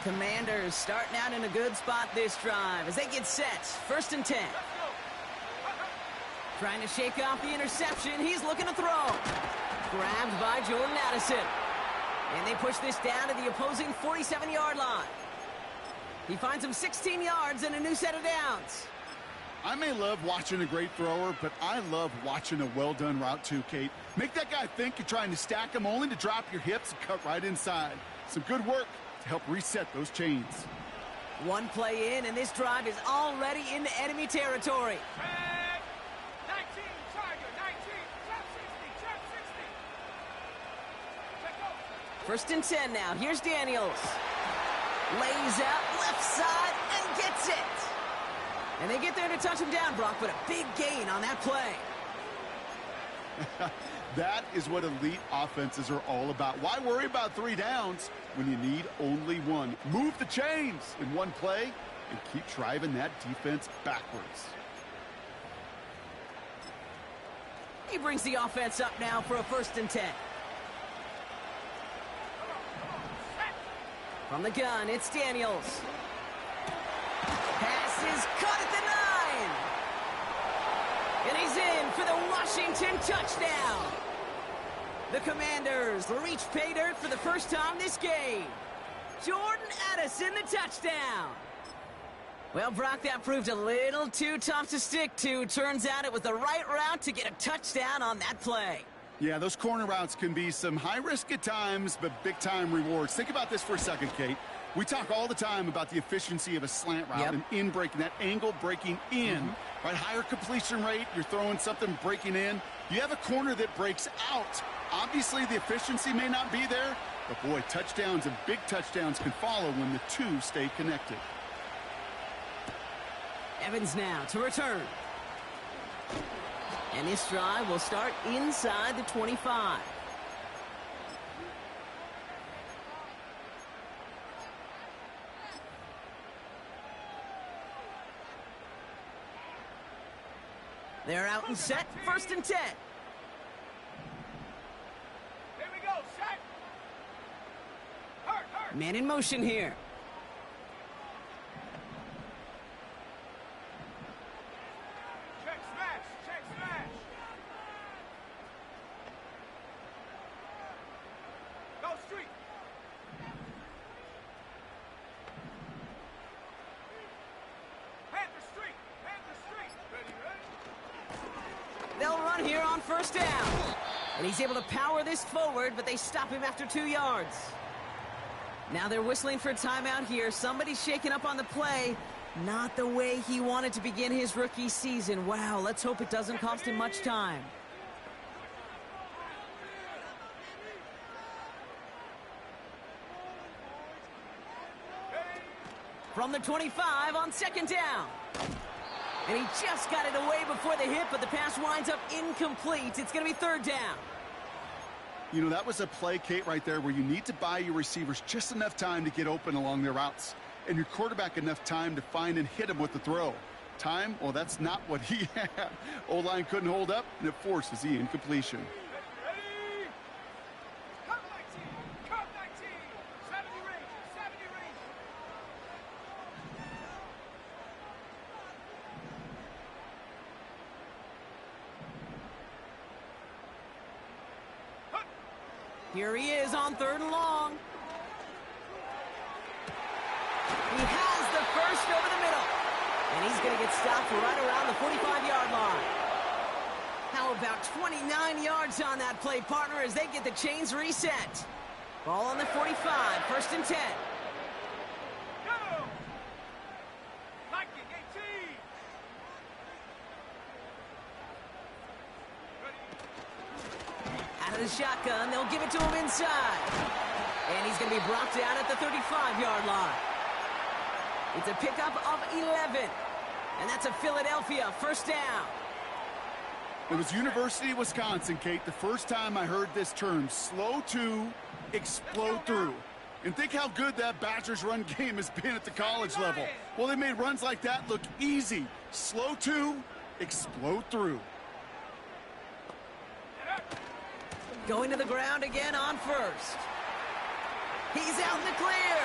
Commanders starting out in a good spot this drive as they get set. 1st and 10. Trying to shake off the interception. He's looking to throw. Grabbed by Jordan Addison. And they push this down to the opposing 47-yard line. He finds him 16 yards and a new set of downs. I may love watching a great thrower, but I love watching a well-done route too, Kate. Make that guy think you're trying to stack him only to drop your hips and cut right inside. Some good work to help reset those chains. One play in, and this drive is already into enemy territory. 19, Tiger, 19, trap 60, trap 60. Check go. 1st and 10 now. Here's Daniels. Lays out left side and gets it. And they get there to touch him down, Brock, but a big gain on that play. That is what elite offenses are all about. Why worry about 3 downs when you need only 1? Move the chains in one play and keep driving that defense backwards. He brings the offense up now for a 1st and 10. From the gun, it's Daniels. Pass is caught at the 9. And he's in for the Washington touchdown. The Commanders reach pay dirt for the first time this game. Jordan Addison, the touchdown. Well, Brock, that proved a little too tough to stick to. Turns out it was the right route to get a touchdown on that play. Yeah, those corner routes can be some high risk at times, but big-time rewards. Think about this for a second, Kate. We talk all the time about the efficiency of a slant route and in breaking, that angle breaking in, right? Higher completion rate, you're throwing something breaking in. You have a corner that breaks out. Obviously, the efficiency may not be there, but boy, touchdowns and big touchdowns can follow when the two stay connected. Evans now to return. And this drive will start inside the 25. They're out and set. 1st and 10. Here we go, set. Hurt. Man in motion here. Check smash. Go street. Panther street. Ready. They'll run here on 1st down. And he's able to power this forward, but they stop him after 2 yards. Now they're whistling for a timeout here. Somebody's shaking up on the play. Not the way he wanted to begin his rookie season. Wow, let's hope it doesn't cost him much time. From the 25 on 2nd down. And he just got it away before the hit, but the pass winds up incomplete. It's going to be 3rd down. You know, that was a play, Kate, right there where you need to buy your receivers just enough time to get open along their routes. And your quarterback enough time to find and hit him with the throw. Time? Well, that's not what he had. O-line couldn't hold up, and it forces the incompletion. Ready. Come 19. 70 range. Here he is on 3rd and long. He has the first over the middle. And he's going to get stopped right around the 45-yard line. How about 29 yards on that play, partner, as they get the chains reset. Ball on the 45, 1st and 10. Go. Lightning 18. Out of the shotgun, they'll give it to him inside. And he's going to be brought down at the 35-yard line. It's a pickup of 11. And that's a Philadelphia 1st down. It was University of Wisconsin, Kate, the first time I heard this term, slow to explode through. And think how good that Badgers run game has been at the college level. Well, they made runs like that look easy. Slow to explode through. Going to the ground again on 1st. He's out in the clear.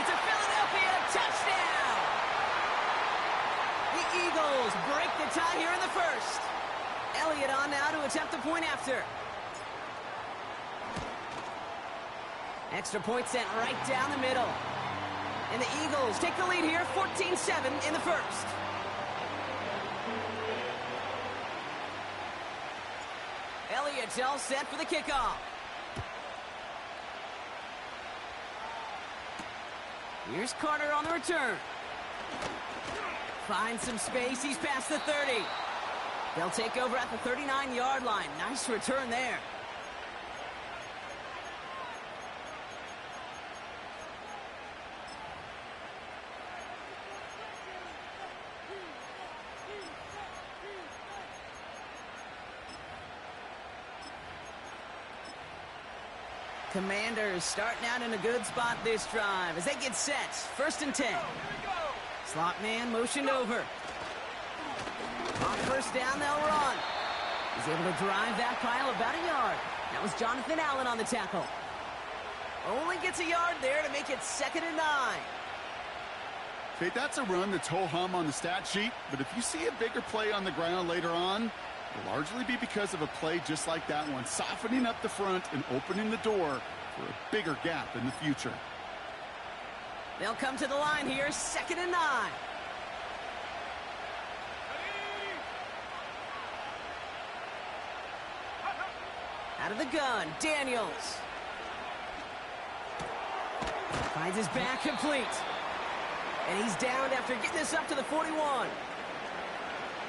It's a Philadelphia touchdown! The Eagles break the tie here in the first. Elliott on now to attempt the point after. Extra point sent right down the middle. And the Eagles take the lead here, 14-7 in the first. Elliott's all set for the kickoff. Here's Carter on the return. Finds some space. He's past the 30. They'll take over at the 39-yard line. Nice return there. Commanders starting out in a good spot this drive as they get set. 1st and 10. Slot man motioned over. On 1st down, they'll run. He's able to drive that pile about a yard. That was Jonathan Allen on the tackle. Only gets a yard there to make it 2nd and 9. Okay, that's a run that's ho-hum on the stat sheet, but if you see a bigger play on the ground later on, it'll largely be because of a play just like that one, softening up the front and opening the door for a bigger gap in the future. They'll come to the line here, 2nd and 9. Out of the gun, Daniels. Finds his back complete. And he's downed after getting this up to the 41.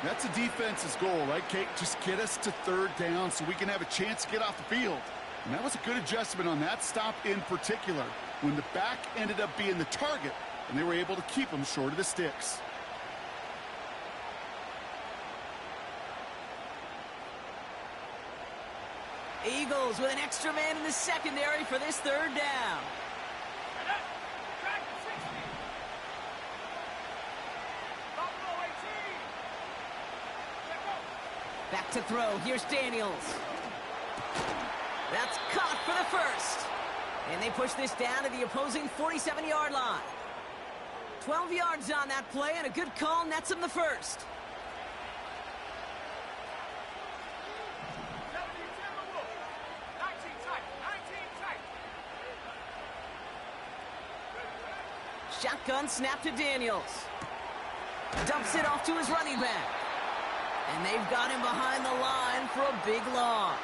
That's a defense's goal, right, Kate? Just get us to 3rd down so we can have a chance to get off the field. And that was a good adjustment on that stop in particular, when the back ended up being the target, and they were able to keep him short of the sticks. Eagles with an extra man in the secondary for this 3rd down. Back to throw. Here's Daniels. That's caught for the 1st. And they push this down to the opposing 47-yard line. 12 yards on that play, and a good call nets him the 1st. Shotgun snap to Daniels. Dumps it off to his running back. And they've got him behind the line for a big loss.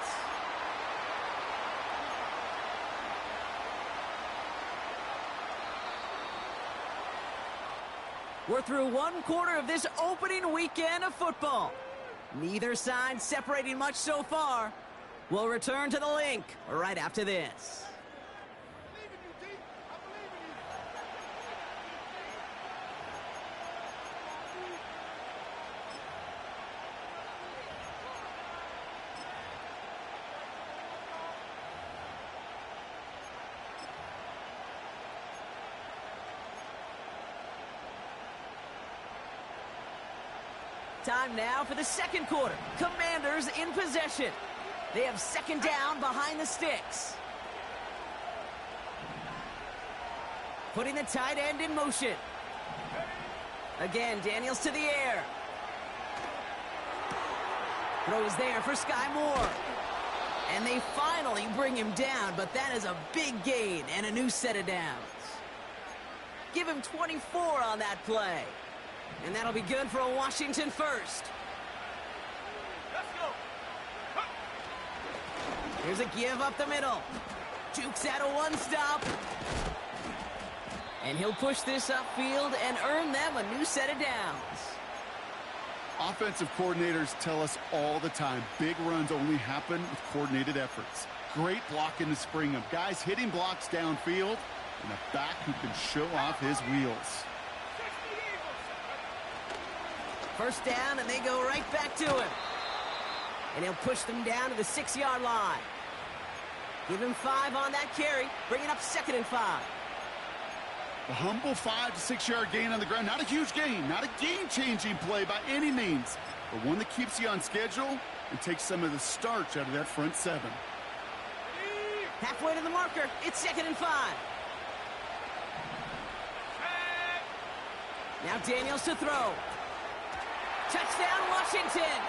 We're through 1 quarter of this opening weekend of football. Neither side separating much so far. We'll return to the link right after this. Time now for the 2nd quarter. Commanders in possession. They have 2nd down behind the sticks. Putting the tight end in motion. Again, Daniels to the air. Throws there for Sky Moore. And they finally bring him down, but that is a big gain and a new set of downs. Give him 24 on that play. And that'll be good for a Washington 1st. Let's go. Here's a give up the middle. Jukes out a 1-stop. And he'll push this upfield and earn them a new set of downs. Offensive coordinators tell us all the time, big runs only happen with coordinated efforts. Great blocking to spring them. Guys hitting blocks downfield, and a back who can show off his wheels. 1st down, and they go right back to him. And he'll push them down to the 6-yard line. Give him 5 on that carry, bringing up 2nd and 5. A humble 5 to 6-yard gain on the ground. Not a huge gain, not a game-changing play by any means, but one that keeps you on schedule and takes some of the starch out of that front 7. Halfway to the marker, it's 2nd and 5. Now Daniels to throw. Touchdown, Washington!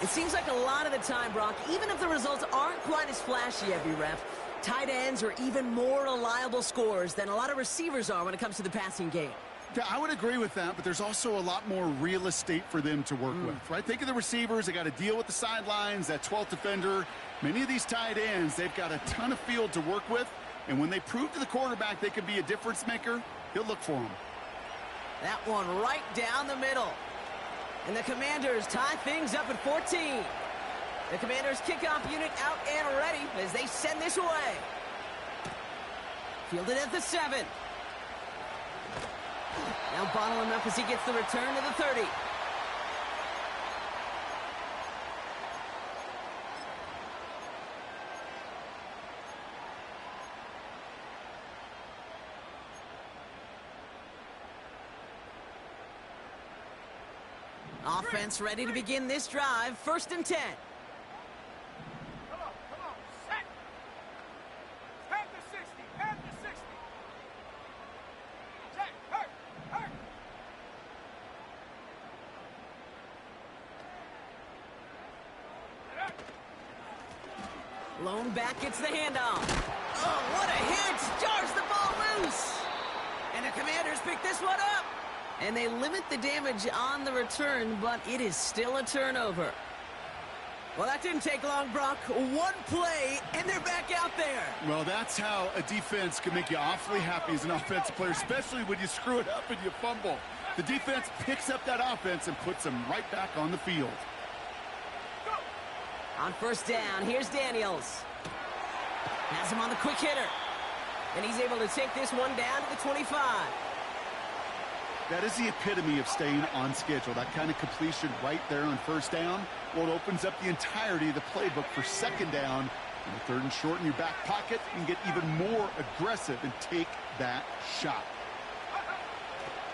It seems like a lot of the time, Brock, even if the results aren't quite as flashy every rep, tight ends are even more reliable scorers than a lot of receivers are when it comes to the passing game. Yeah, I would agree with that, but there's also a lot more real estate for them to work with, right? Think of the receivers. They got to deal with the sidelines, that 12th defender. Many of these tight ends, they've got a ton of field to work with, and when they prove to the quarterback they can be a difference maker, he'll look for them. That one right down the middle. And the Commanders tie things up at 14. The Commanders kickoff unit out and ready as they send this away. Fielded at the 7. Now bottle him up as he gets the return to the 30. Offense ready to begin this drive. 1st and 10. Come on, set. Head to 60, head to 60. Check, hurt. Lone back gets the handoff. Oh, what a hit! Jars the ball loose! And the Commanders pick this one up! And they limit the damage on the return, but it is still a turnover. Well, that didn't take long, Brock. One play, and they're back out there. Well, that's how a defense can make you awfully happy as an offensive player, especially when you screw it up and you fumble. The defense picks up that offense and puts them right back on the field. On 1st down, here's Daniels. Has him on the quick hitter. And he's able to take this one down to the 25. That is the epitome of staying on schedule. That kind of completion right there on 1st down. Well, it opens up the entirety of the playbook for 2nd down. And 3rd and short in your back pocket, you can get even more aggressive and take that shot.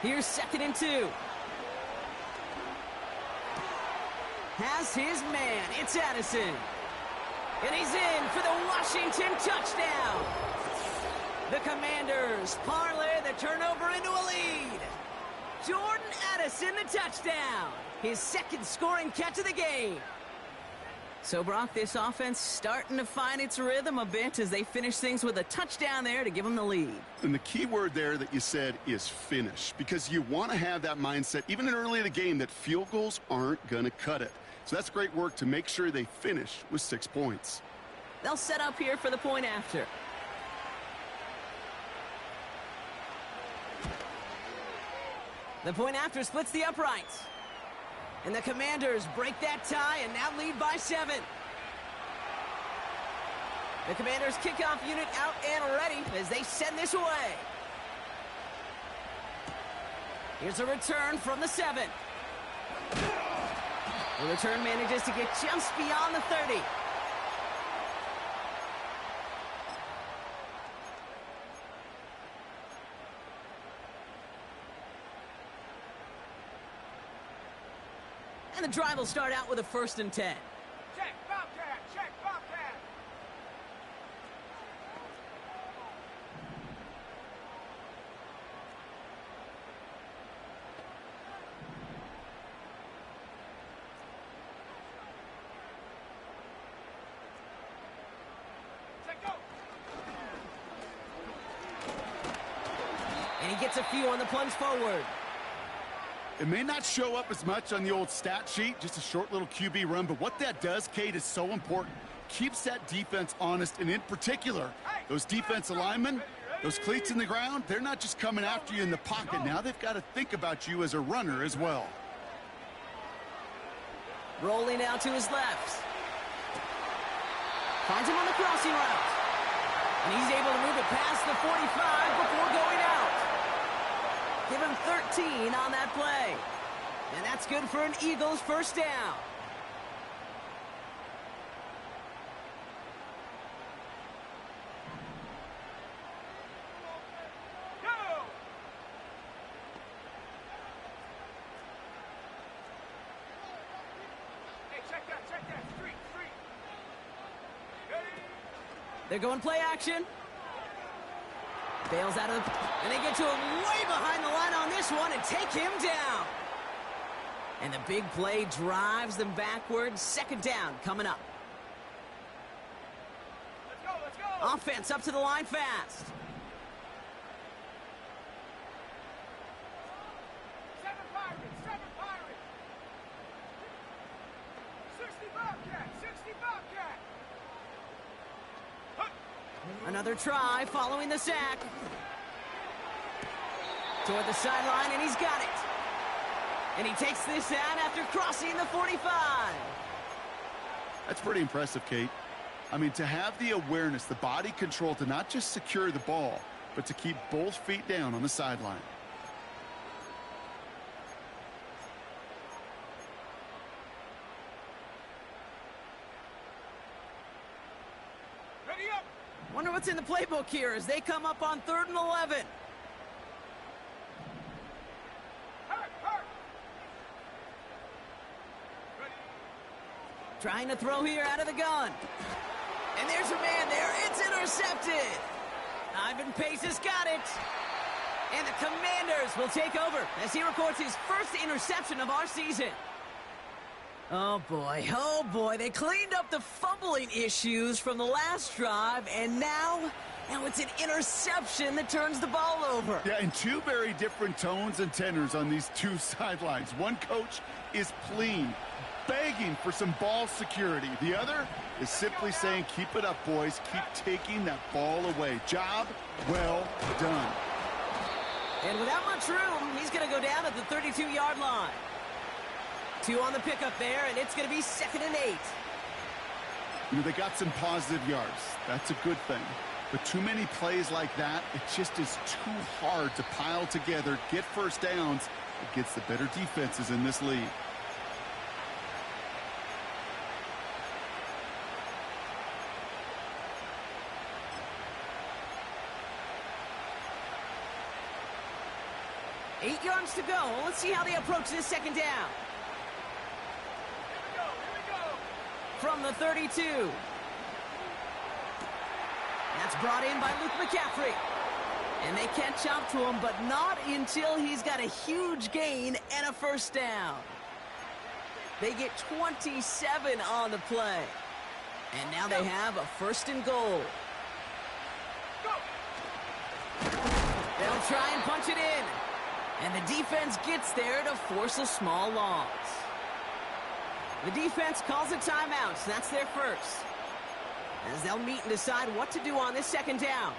Here's 2nd and 2. Has his man. It's Addison. And he's in for the Washington touchdown. The Commanders parlay the turnover into a lead. Jordan Addison, the touchdown. His 2nd scoring catch of the game. So, Brock, this offense starting to find its rhythm a bit as they finish things with a touchdown there to give them the lead. And the key word there that you said is finish, because you want to have that mindset, even in early in the game, that field goals aren't going to cut it. So that's great work to make sure they finish with 6 points. They'll set up here for the point after. The point after splits the uprights. And the Commanders break that tie and now lead by 7. The Commanders kickoff unit out and ready as they send this away. Here's a return from the 7. The return manages to get just beyond the 30. And the drive will start out with a 1st and 10. Check, Bobcat, check, Bobcat. Check, go. And he gets a few on the plunge forward. It may not show up as much on the old stat sheet, just a short little QB run, but what that does, Kate, is so important. Keeps that defense honest, and in particular, those defensive linemen, those cleats in the ground, they're not just coming after you in the pocket. Now they've got to think about you as a runner as well. Rolling out to his left. Finds him on the crossing route. And he's able to move it past the 45 before going out. Give him 13 on that play. And that's good for an Eagles 1st down. Go. Hey, check that, street. They're going play action. Bails out of the... And they get to him way behind the line on this one and take him down. And the big play drives them backwards. Second down coming up. Let's go, let's go. Offense up to the line fast. 7 Pirates, 7 Pirates. 60 Bobcat, 60 Bobcat. Another try following the sack. Toward the sideline, and he's got it. And he takes this out after crossing the 45. That's pretty impressive, Kate. I mean, to have the awareness, the body control to not just secure the ball, but to keep both feet down on the sideline. Ready up. Wonder what's in the playbook here as they come up on 3rd and 11. Hurt, hurt. Ready. Trying to throw here out of the gun. And there's a man there. It's intercepted. Ivan Pace has got it. And the Commanders will take over as he records his first interception of our season. Oh boy, they cleaned up the fumbling issues from the last drive, and now it's an interception that turns the ball over. Yeah, and two very different tones and tenors on these two sidelines. One coach is pleading, begging for some ball security. The other is simply saying, keep it up, boys. Keep taking that ball away. Job well done. And without much room, he's going to go down at the 32-yard line. 2 on the pickup there, and it's going to be 2nd and 8. You know, they got some positive yards. That's a good thing. But too many plays like that, it just is too hard to pile together, get first downs against the better defenses in this league. Eight yards to go. Let's see how they approach this second down. Here we go. From the 32. That's brought in by Luke McCaffrey. And they catch up to him, but not until he's got a huge gain and a first down. They get 27 on the play. And now they have a 1st and goal. Go. They'll try and punch it in. And the defense gets there to force a small loss. The defense calls a timeout, so that's their first. As they'll meet and decide what to do on this second down.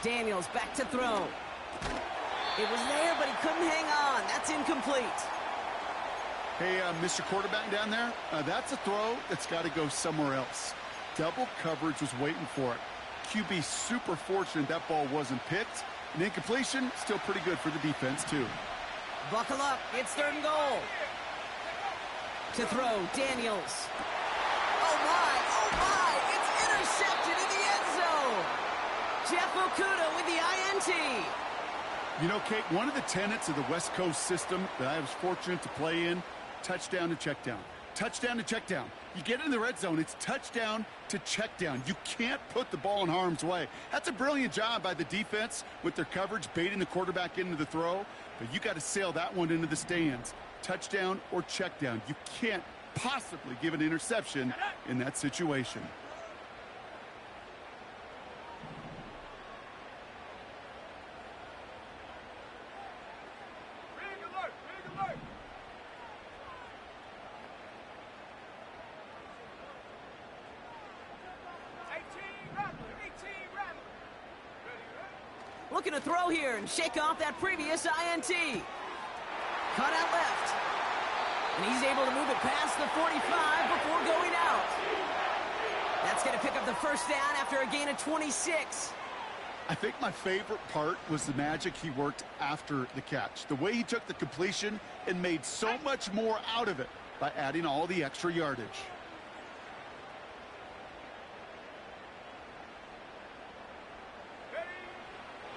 Daniels back to throw. It was there, but he couldn't hang on. That's incomplete. Hey, Mr. Quarterback down there, that's a throw that's got to go somewhere else. Double coverage was waiting for it. QB super fortunate that ball wasn't picked. An incompletion, still pretty good for the defense, too. Buckle up. It's 3rd and goal. To throw, Daniels. Oh, my. It's intercepted in the end zone. Jeff Okuda with the INT. You know, Kate, one of the tenets of the West Coast system that I was fortunate to play in, touchdown to check down. Touchdown to check down. You get in the red zone, it's touchdown to check down. You can't put the ball in harm's way. That's a brilliant job by the defense with their coverage, baiting the quarterback into the throw. But you got to sail that one into the stands. Touchdown or check down. You can't possibly give an interception in that situation. Big alert. 18 Rattler. Ready. Looking to throw here and shake off that previous INT. Cut out left. And he's able to move it past the 45 before going out. That's going to pick up the first down after a gain of 26. I think my favorite part was the magic he worked after the catch. The way he took the completion and made so much more out of it by adding all the extra yardage.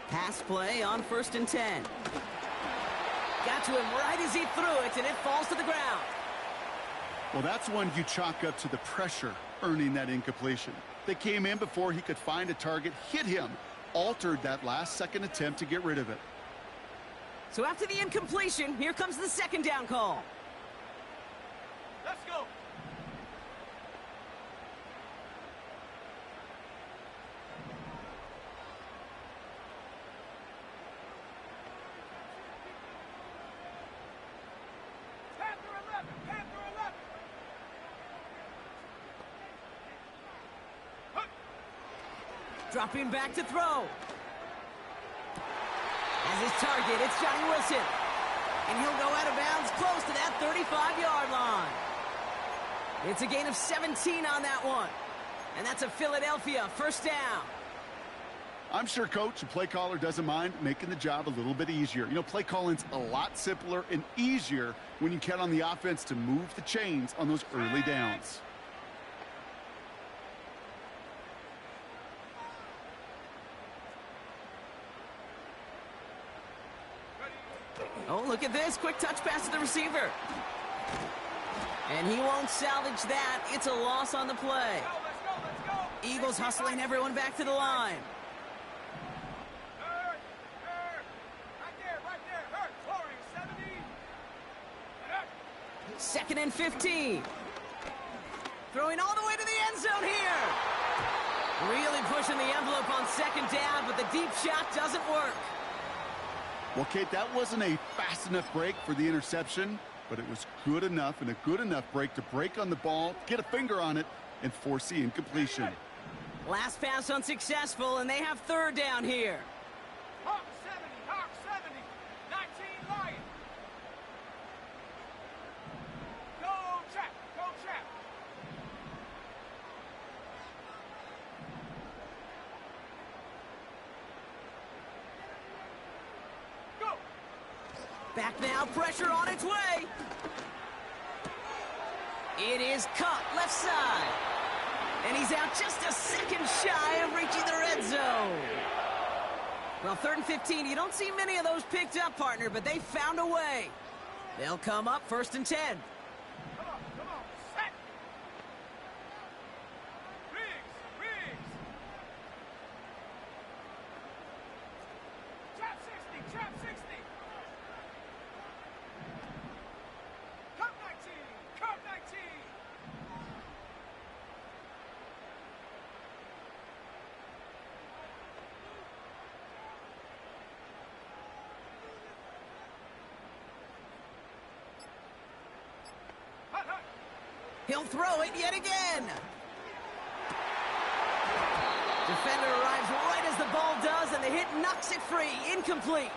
Pass play on 1st and 10. Got to him right as he threw it, and it falls to the ground. Well, that's one you chalk up to the pressure earning that incompletion. They came in before he could find a target, hit him, altered that last-second attempt to get rid of it. So after the incompletion, here comes the 2nd down call. Let's go. Panther 11, Panther 11. Dropping back to throw. As his target, it's Johnny Wilson. And he'll go out of bounds close to that 35-yard line. It's a gain of 17 on that one. And that's a Philadelphia 1st down. I'm sure coach and play caller doesn't mind making the job a little bit easier. You know, play calling's a lot simpler and easier when you count on the offense to move the chains on those early downs. Oh, look at this. Quick touch pass to the receiver. And he won't salvage that. It's a loss on the play. Let's go. Eagles hustling everyone back to the line. Right there. Hurt. Warriors, 70. 2nd and 15. Throwing all the way to the end zone here. Really pushing the envelope on 2nd down, but the deep shot doesn't work. Well, Kate, that wasn't a fast enough break for the interception, but it was good enough and a good enough break to break on the ball, get a finger on it, and force the incompletion. Last pass unsuccessful, and they have 3rd down here. Hawk 70. 19 Lions. Go trap. Go. Back now, pressure on its way. It is caught left side. And he's out just a second shy of reaching the red zone. Well, 3rd and 15, you don't see many of those picked up, partner, but they found a way. They'll come up 1st and 10. Come on. Set. Riggs. Trap 60. Cup 19. Hut. He'll throw it yet again. Defender arrives right as the ball does, and the hit knocks it free. Incomplete.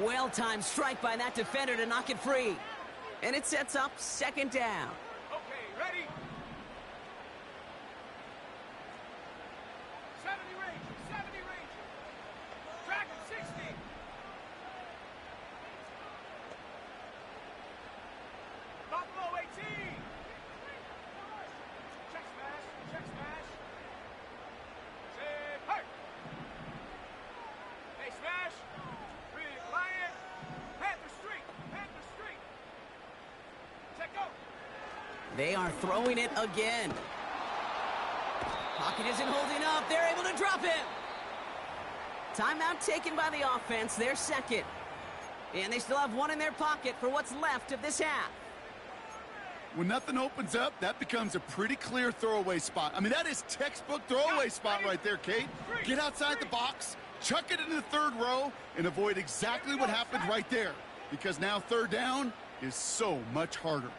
Well-timed strike by that defender to knock it free. And it sets up 2nd down. Okay, ready? 70 Rangers. Dragon 60. Buffalo 18. Check smash. Say, hurt. Hey, smash. Big Lion. Panther Street. Check go. They are throwing it again. Pocket isn't holding up. They're able to drop him. Timeout taken by the offense. They're 2nd. And they still have one in their pocket for what's left of this half. When nothing opens up, that becomes a pretty clear throwaway spot. I mean, that is textbook throwaway spot right there, Kate. Get outside the box, chuck it into the 3rd row, and avoid exactly what happened right there. Because now 3rd down is so much harder.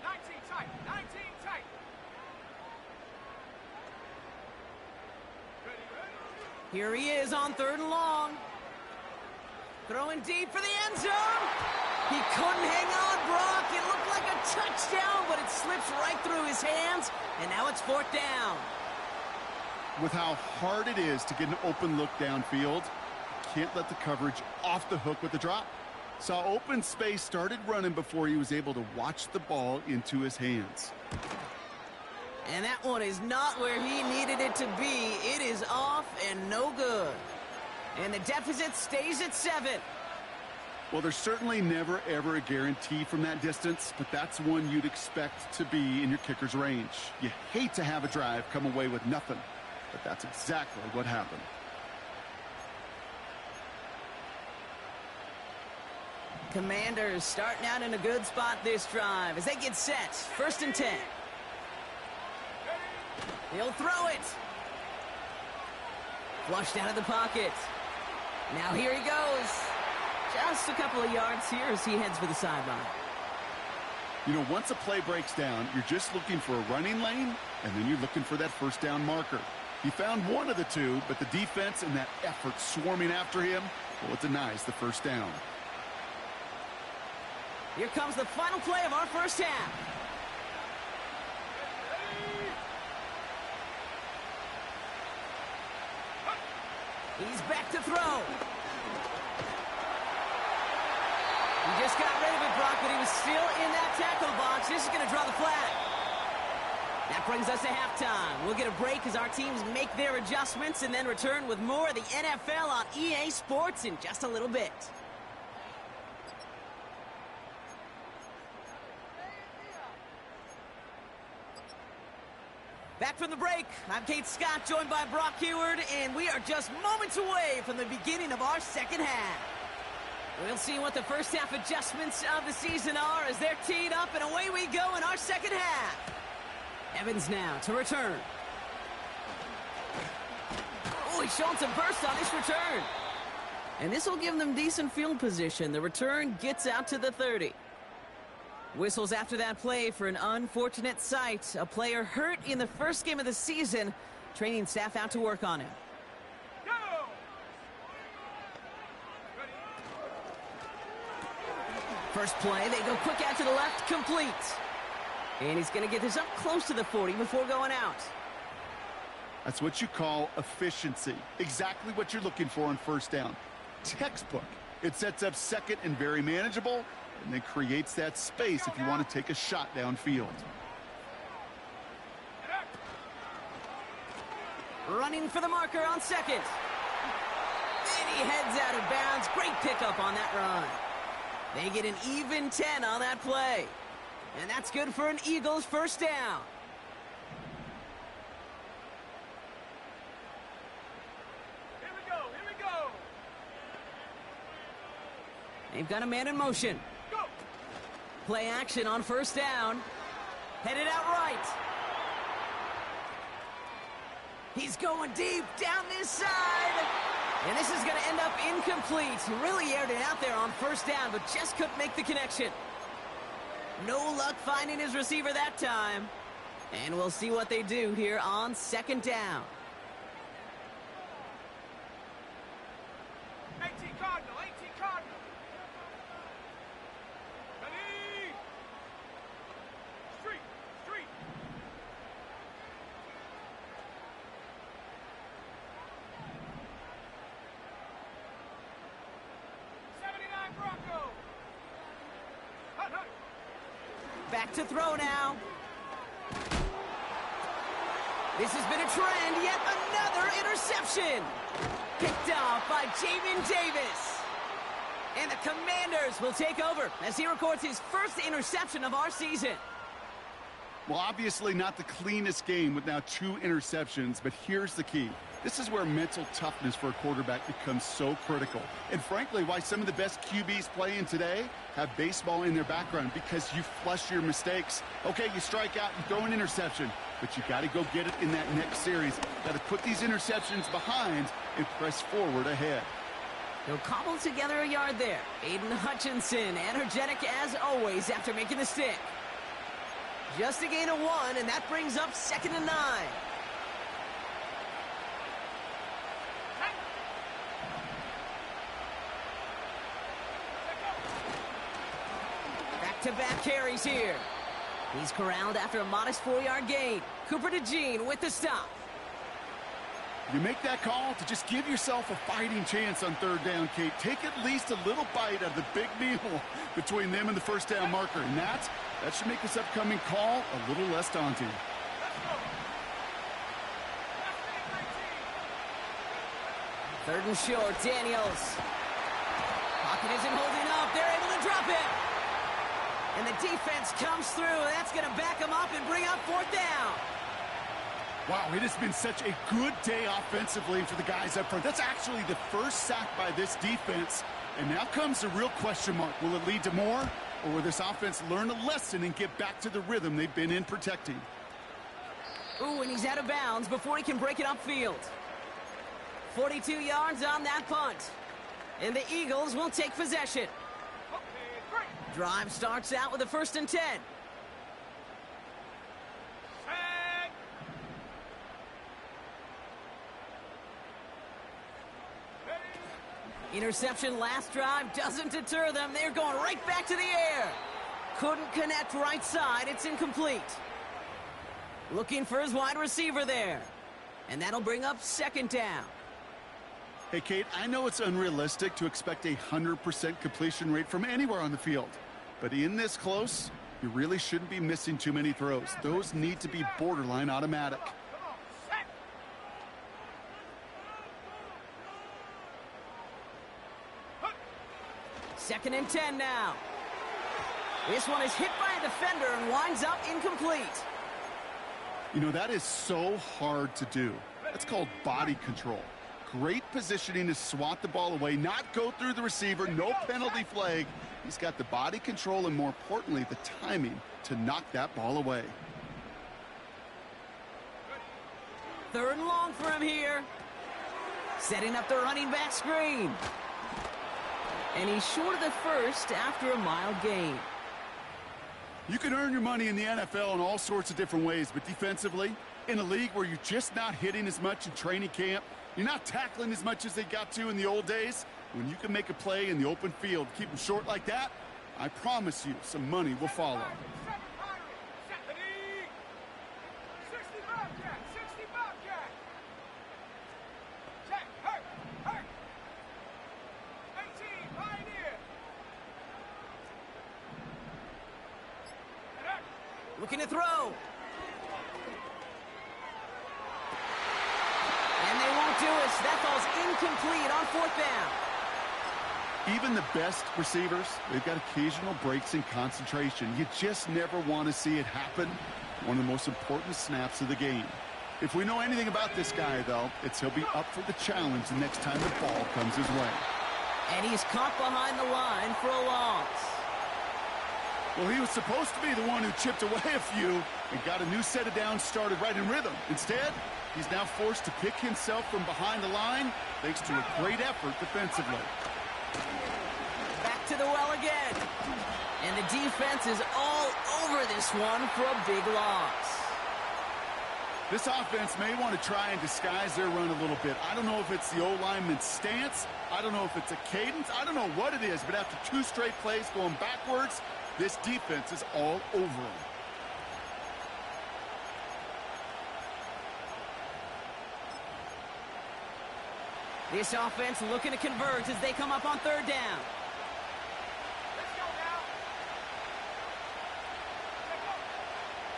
19 tight. Ready. Here he is on 3rd and long. Throwing deep for the end zone. He couldn't hang on, Brock. It looked like a touchdown, but it slips right through his hands, and now it's 4th down. With how hard it is to get an open look downfield, can't let the coverage off the hook with the drop. Saw open space, started running before he was able to watch the ball into his hands. And that one is not where he needed it to be. It is off and no good. And the deficit stays at 7. Well, there's certainly never, ever a guarantee from that distance, but that's one you'd expect to be in your kicker's range. You hate to have a drive come away with nothing, but that's exactly what happened. Commanders starting out in a good spot this drive as they get set. 1st and 10. He'll throw it. Flushed out of the pocket. Now here he goes. Just a couple of yards here as he heads for the sideline. You know, once a play breaks down, you're just looking for a running lane, and then you're looking for that first down marker. He found one of the two, but the defense and that effort swarming after him, well, it denies the first down. Here comes the final play of our first half. He's back to throw. He just got rid of it, Brock, but he was still in that tackle box. This is going to draw the flag. That brings us to halftime. We'll get a break as our teams make their adjustments and then return with more of the NFL on EA Sports in just a little bit. Back from the break, I'm Kate Scott, joined by Brock Heward, and we are just moments away from the beginning of our second half. We'll see what the first half adjustments of the season are as they're teed up, and away we go in our second half. Evans now to return. Oh, he's showing some burst on this return. And this will give them decent field position. The return gets out to the 30. Whistles after that play for an unfortunate sight. A player hurt in the first game of the season. Training staff out to work on him. Go! First play, they go quick out to the left, complete. And he's going to get this up close to the 40 before going out. That's what you call efficiency. Exactly what you're looking for on first down. Textbook. It sets up second and very manageable, and then creates that space if you want to take a shot downfield. Running for the marker on second. And he heads out of bounds. Great pickup on that run. They get an even 10 on that play. And that's good for an Eagles first down. Here we go, here we go! They've got a man in motion. Go! Play action on first down. Headed out right. He's going deep down this side. And this is going to end up incomplete. He really aired it out there on first down, but just couldn't make the connection. No luck finding his receiver that time. And we'll see what they do here on second down. 18 Cardinal, 18 Cardinal! Ready! Street, street! '79 Bronco! Hut, hut! Back to throw now. This has been a trend. Yet another interception. Picked off by Jamin Davis. And the Commanders will take over as he records his first interception of our season. Well, obviously not the cleanest game with now 2 interceptions, but here's the key. This is where mental toughness for a quarterback becomes so critical. And frankly, why some of the best QBs playing today have baseball in their background, because you flush your mistakes. Okay, you strike out and throw an interception, but you got to go get it in that next series. Got to put these interceptions behind and press forward ahead. He'll cobble together a yard there. Aiden Hutchinson, energetic as always after making the stick. Just a gain of 1, and that brings up 2nd and 9. Back-to-back carries here. He's corralled after a modest 4-yard gain. Cooper DeJean with the stop. You make that call to just give yourself a fighting chance on third down, Kate. Take at least a little bite of the big meal between them and the first down marker. And that should make this upcoming call a little less daunting. Third and short, Daniels. Pocket isn't holding up. They're able to drop it. And the defense comes through. That's going to back them up and bring up fourth down. Wow, it has been such a good day offensively for the guys up front. That's actually the first sack by this defense. And now comes the real question mark. Will it lead to more? Or will this offense learn a lesson and get back to the rhythm they've been in protecting? Ooh, and he's out of bounds before he can break it upfield. 42 yards on that punt. And the Eagles will take possession. Drive starts out with a 1st and 10. Interception last drive doesn't deter them. They're going right back to the air. Couldn't connect right side. It's incomplete. Looking for his wide receiver there. And that'll bring up 2nd down. Hey, Kate, I know it's unrealistic to expect a 100% completion rate from anywhere on the field. But in this close, you really shouldn't be missing too many throws. Those need to be borderline automatic. 2nd and 10 now. This one is hit by a defender and winds up incomplete. You know, that is so hard to do. That's called body control. Great positioning to swat the ball away, not go through the receiver, no penalty flag. He's got the body control and, more importantly, the timing to knock that ball away. 3rd and long for him here. Setting up the running back screen. And he's short of the 1st after a mild gain. You can earn your money in the NFL in all sorts of different ways, but defensively, in a league where you're just not hitting as much in training camp, you're not tackling as much as they got to in the old days, when you can make a play in the open field, keep them short like that, I promise you some money will follow. Looking to throw. And they won't do it. That ball's incomplete on 4th down. Even the best receivers, they've got occasional breaks in concentration. You just never want to see it happen. One of the most important snaps of the game. If we know anything about this guy, though, it's he'll be up for the challenge the next time the ball comes his way. And he's caught behind the line for a loss. Well, he was supposed to be the one who chipped away a few and got a new set of downs started right in rhythm. Instead, he's now forced to pick himself from behind the line thanks to a great effort defensively. Back to the well again. And the defense is all over this one for a big loss. This offense may want to try and disguise their run a little bit. I don't know if it's the O-lineman's stance. I don't know if it's a cadence. I don't know what it is, but after 2 straight plays going backwards, this defense is all over them. This offense looking to convert as they come up on 3rd down.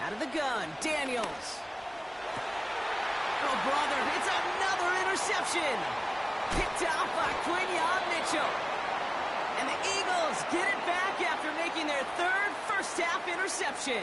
Out of the gun, Daniels. Oh, brother, it's another interception. Picked off by Quinyon Mitchell. And the Eagles get it back after making their 3rd first-half interception.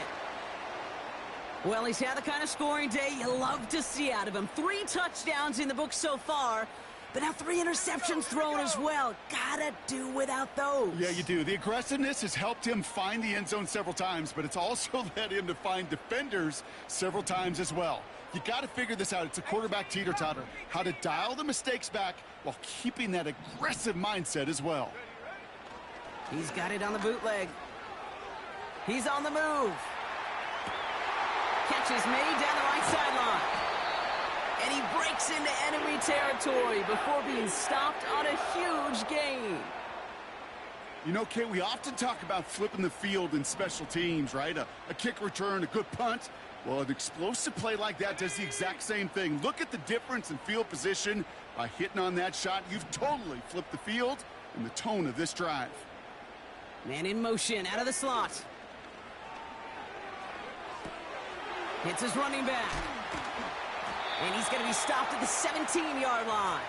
Well, he's had the kind of scoring day you love to see out of him. 3 touchdowns in the book so far, but now 3 interceptions thrown as well. Gotta do without those. Yeah, you do. The aggressiveness has helped him find the end zone several times, but it's also led him to find defenders several times as well. You got to figure this out. It's a quarterback teeter-totter. How to dial the mistakes back while keeping that aggressive mindset as well. He's got it on the bootleg. He's on the move. Catch is made down the right sideline. And he breaks into enemy territory before being stopped on a huge gain. You know, Kate, we often talk about flipping the field in special teams, right? A kick return, a good punt. Well, an explosive play like that does the exact same thing. Look at the difference in field position. By hitting on that shot, you've totally flipped the field and the tone of this drive. Man in motion, out of the slot. Hits his running back. And he's going to be stopped at the 17-yard line.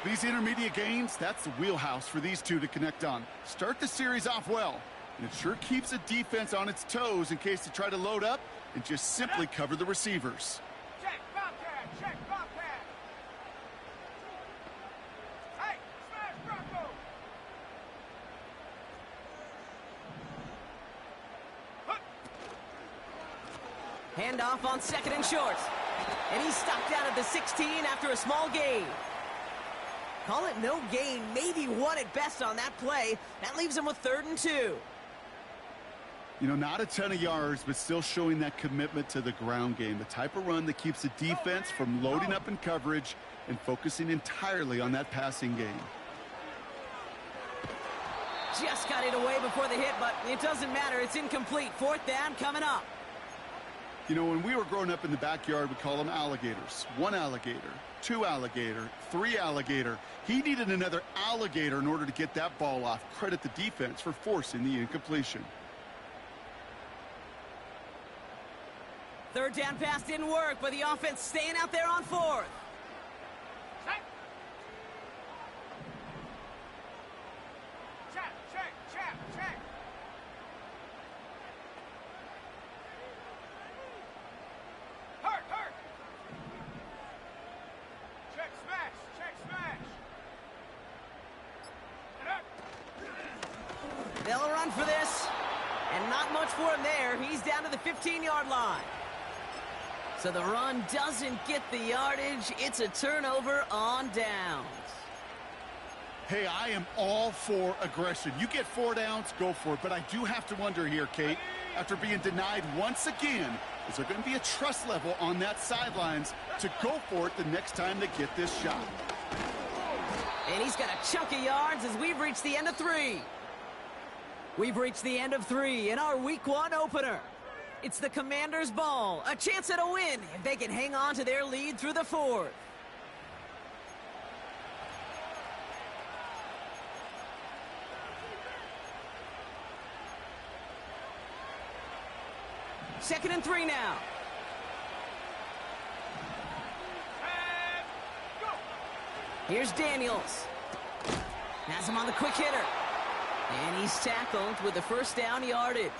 These intermediate gains, that's the wheelhouse for these two to connect on. Start the series off well, and it sure keeps the defense on its toes in case they try to load up and just simply cover the receivers. Check, Bobcat, check, Bobcat. Hey, smash Bronco. Handoff on 2nd and short. And he's stopped out at the 16 after a small gain. Call it no gain, maybe one at best on that play. That leaves him with 3rd and 2. You know, not a ton of yards, but still showing that commitment to the ground game. The type of run that keeps the defense from loading up in coverage and focusing entirely on that passing game. Just got it away before the hit, but it doesn't matter. It's incomplete. 4th down coming up. You know, when we were growing up in the backyard, we call them alligators. 1 alligator, 2 alligator, 3 alligator. He needed another alligator in order to get that ball off. Credit the defense for forcing the incompletion. 3rd down pass didn't work, but the offense staying out there on 4th. Check. Check, check, check, check. Hurt, hurt. Check, smash, check, smash. And They'll run for this, and not much for him there. He's down to the 15-yard line. So the run doesn't get the yardage. It's a turnover on downs. Hey, I am all for aggression. You get 4 downs, go for it. But I do have to wonder here, Kate, after being denied once again, is there going to be a trust level on that sidelines to go for it the next time they get this shot? And he's got a chunk of yards as we've reached the end of 3. We've reached the end of 3 in our Week 1 opener. It's the Commanders' ball, a chance at a win if they can hang on to their lead through the 4th. Second and 3 now. go. Here's Daniels. Has him on the quick hitter. And he's tackled with the 1st down yardage.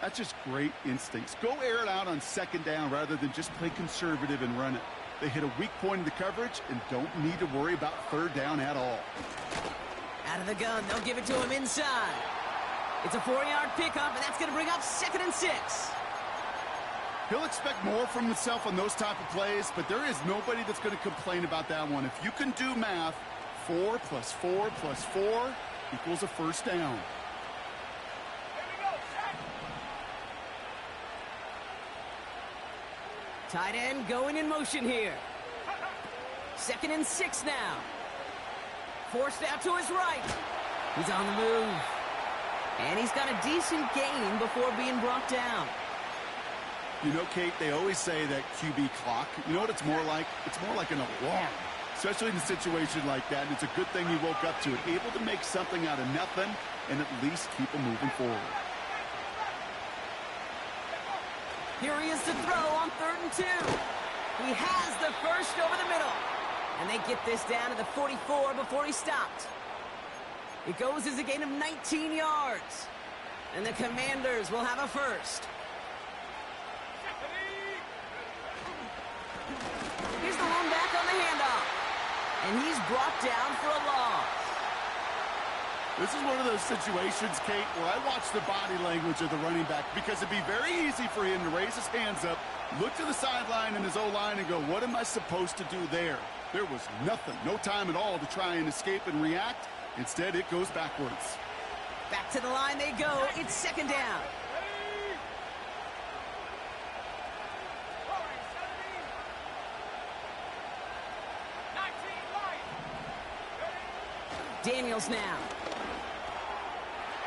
That's just great instincts. Go air it out on 2nd down rather than just play conservative and run it. They hit a weak point in the coverage and don't need to worry about 3rd down at all. Out of the gun, they'll give it to him inside. It's a 4-yard pickup, and that's going to bring up 2nd and 6. He'll expect more from himself on those type of plays, but there is nobody that's going to complain about that one. If you can do math, 4 plus 4 plus 4 equals a 1st down. Tight end going in motion here. 2nd and 6 now. Forced out to his right. He's on the move. And he's got a decent gain before being brought down. You know, Kate, they always say that QB clock, you know what it's more like? It's more like an alarm, especially in a situation like that. And it's a good thing he woke up to it, able to make something out of nothing and at least keep him moving forward. Here he is to throw on 3rd and 2. He has the 1st over the middle. And they get this down to the 44 before he stopped. It goes as a gain of 19 yards. And the Commanders will have a 1st. Here's the run back on the handoff. And he's brought down for a loss. This is one of those situations, Kate, where I watch the body language of the running back because it'd be very easy for him to raise his hands up, look to the sideline and his O-line and go, what am I supposed to do there? There was nothing, no time at all to try and escape and react. Instead, it goes backwards. Back to the line they go. It's 2nd down. Daniels now.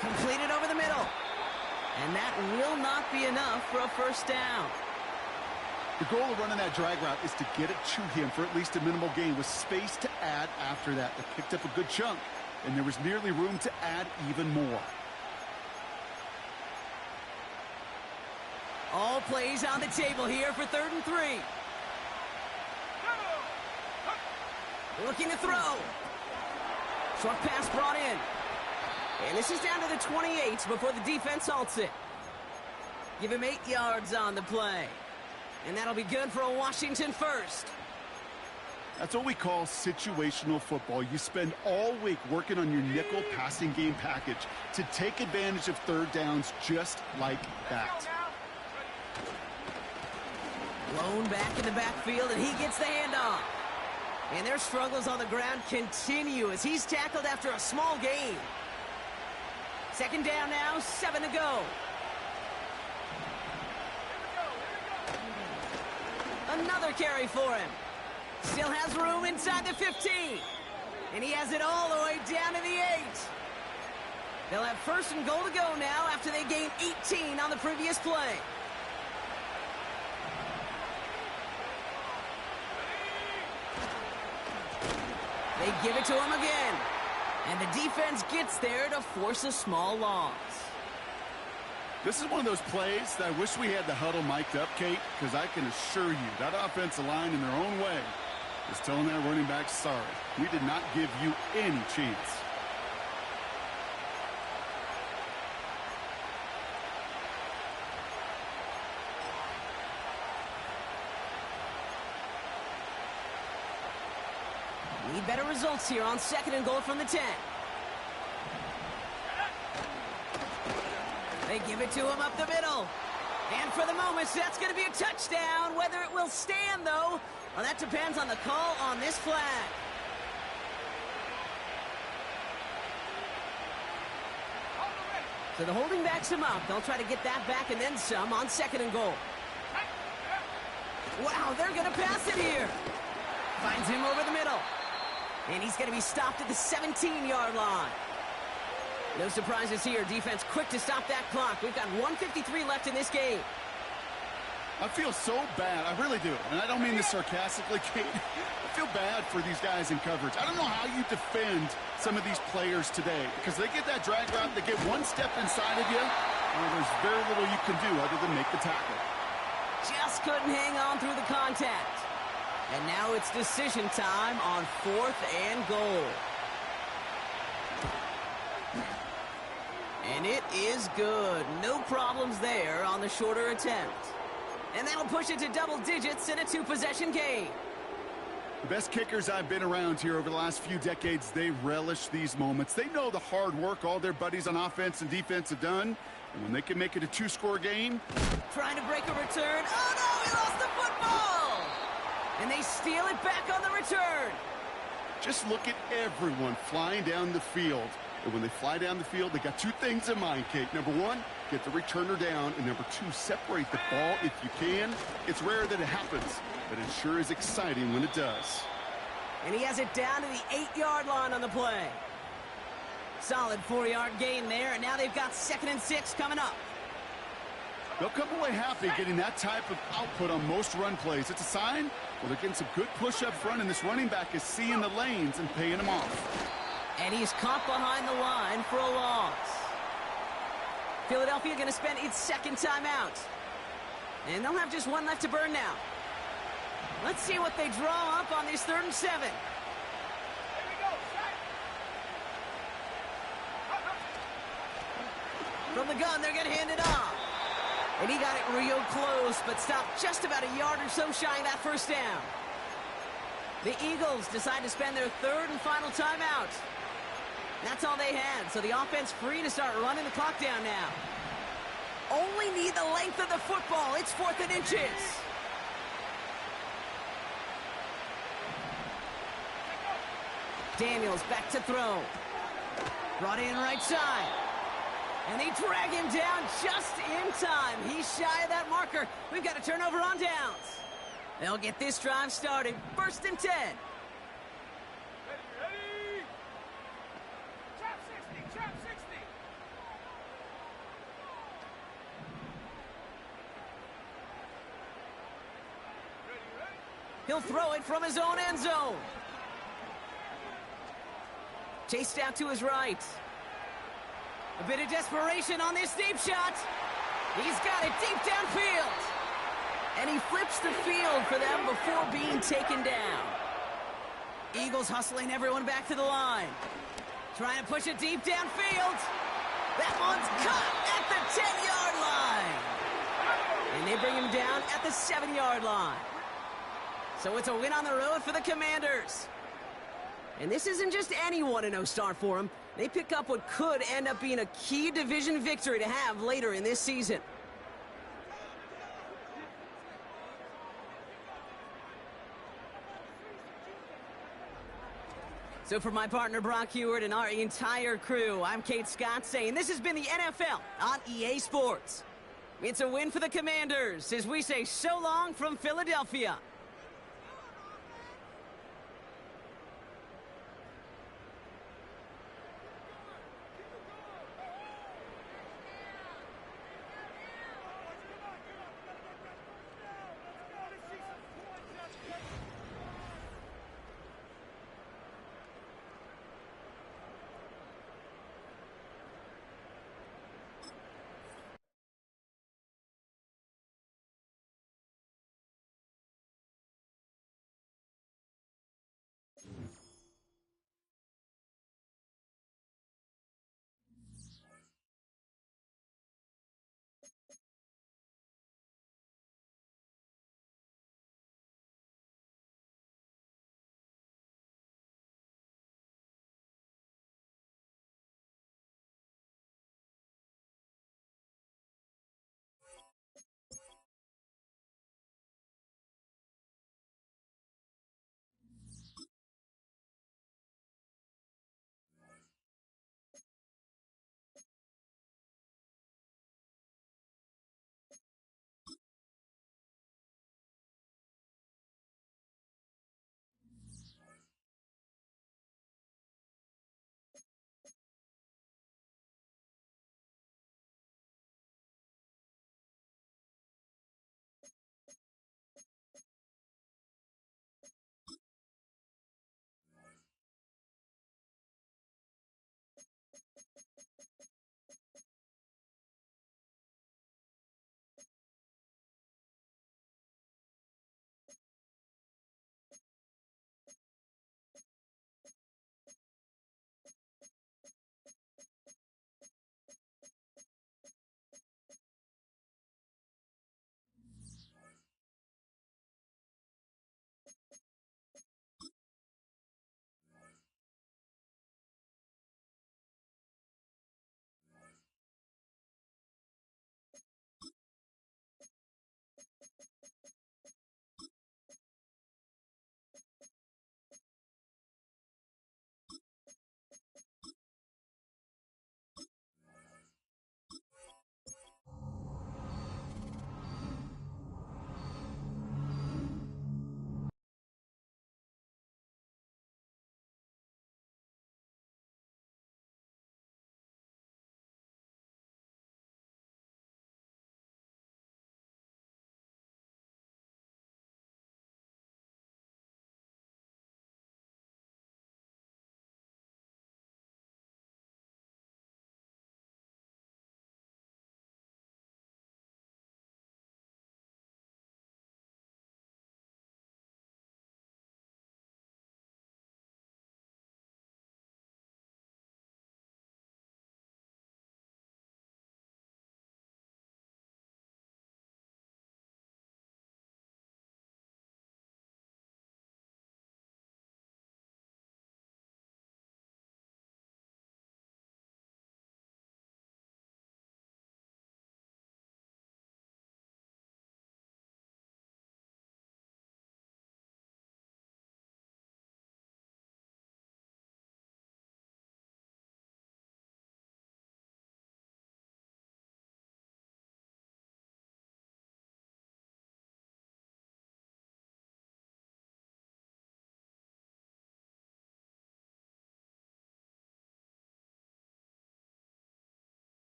Completed over the middle. And that will not be enough for a 1st down. The goal of running that drag route is to get it to him for at least a minimal gain with space to add after that. They picked up a good chunk, and there was nearly room to add even more. All plays on the table here for 3rd and 3. Looking to throw. Short pass brought in. And this is down to the 28 before the defense halts it. Give him 8 yards on the play. And that'll be good for a Washington first. That's what we call situational football. You spend all week working on your nickel passing game package to take advantage of third downs just like that. Blown back in the backfield, and he gets the handoff. And their struggles on the ground continue as he's tackled after a small gain. Second down now, 7 to go. Another carry for him. Still has room inside the 15. And he has it all the way down to the 8. They'll have first and goal to go now after they gained 18 on the previous play. They give it to him again. And the defense gets there to force a small loss. This is one of those plays that I wish we had the huddle mic'd up, Kate, because I can assure you that offensive line in their own way is telling that running back, sorry, we did not give you any chance. Need better results here on second and goal from the 10. They give it to him up the middle. And for the moment, that's going to be a touchdown. Whether it will stand, though, well, that depends on the call on this flag. So the holding backs him up. They'll try to get that back and then some on second and goal. Wow, they're going to pass it here. Finds him over the middle. And he's going to be stopped at the 17-yard line. No surprises here. Defense quick to stop that clock. We've got 1:53 left in this game. I feel so bad. I really do. And I don't mean this sarcastically, Kate. I feel bad for these guys in coverage. I don't know how you defend some of these players today because they get that drag route, they get one step inside of you, and there's very little you can do other than make the tackle. Just couldn't hang on through the contact. And now it's decision time on 4th and goal. And it is good. No problems there on the shorter attempt. And that'll push it to double digits in a 2-possession game. The best kickers I've been around here over the last few decades, they relish these moments. They know the hard work all their buddies on offense and defense have done. And when they can make it a 2-score game. Trying to break a return. Oh, no, he lost the football. And they steal it back on the return. Just look at everyone flying down the field. And when they fly down the field, they got 2 things in mind, Kate. Number 1, get the returner down. And number 2, separate the ball if you can. It's rare that it happens, but it sure is exciting when it does. And he has it down to the 8-yard line on the play. Solid 4-yard gain there, and now they've got 2nd and 6 coming up. They'll come away happy getting that type of output on most run plays. It's a sign, well, they're getting some good push up front, and this running back is seeing the lanes and paying them off. And he's caught behind the line for a loss. Philadelphia going to spend its 2nd timeout. And they'll have just 1 left to burn now. Let's see what they draw up on this 3rd and 7. From the gun, they're going to hand it off. And he got it real close, but stopped just about a yard or so shy of that first down. The Eagles decide to spend their 3rd and final timeout. That's all they had, so the offense free to start running the clock down now. Only need the length of the football. It's 4th and inches. Daniels back to throw. Brought in right side. And they drag him down just in time. He's shy of that marker. We've got a turnover on downs. They'll get this drive started. 1st and 10. Ready? Trap 60, trap 60. Ready? He'll throw it from his own end zone. Chased out to his right. A bit of desperation on this deep shot. He's got it deep downfield. And he flips the field for them before being taken down. Eagles hustling everyone back to the line. Trying to push it deep downfield. That one's caught at the 10-yard line. And they bring him down at the 7-yard line. So it's a win on the road for the Commanders. And this isn't just any 1-0 start for them. They pick up what could end up being a key division victory to have later in this season. So for my partner Brock Heward and our entire crew, I'm Kate Scott saying this has been the NFL on EA Sports. It's a win for the Commanders as we say so long from Philadelphia.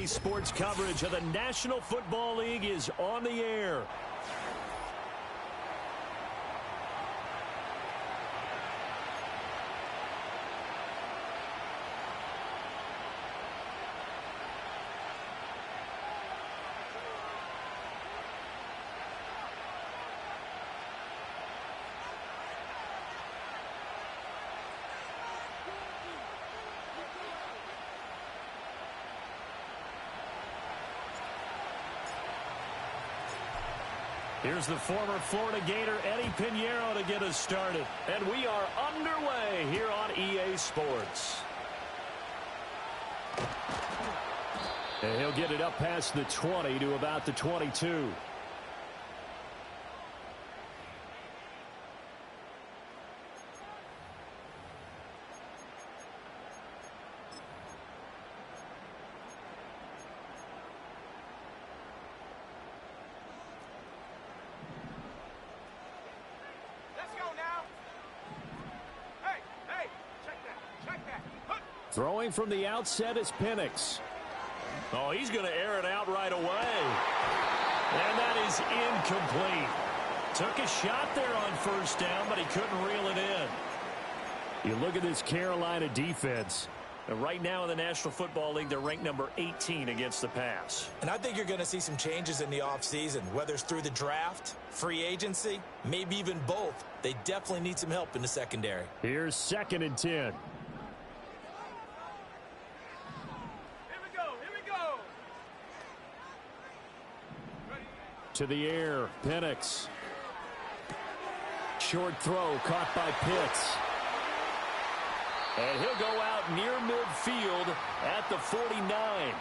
EA Sports coverage of the National Football League is on the air. Here's the former Florida Gator, Eddie Pinheiro, to get us started. And we are underway here on EA Sports. And he'll get it up past the 20 to about the 22. Throwing from the outset is Penix. Oh, he's going to air it out right away. And that is incomplete. Took a shot there on first down, but he couldn't reel it in. You look at this Carolina defense. Right now in the National Football League, they're ranked number 18 against the pass. And I think you're going to see some changes in the offseason, whether it's through the draft, free agency, maybe even both. They definitely need some help in the secondary. Here's 2nd and 10. To the air, Penix. Short throw caught by Pitts. And he'll go out near midfield at the 49.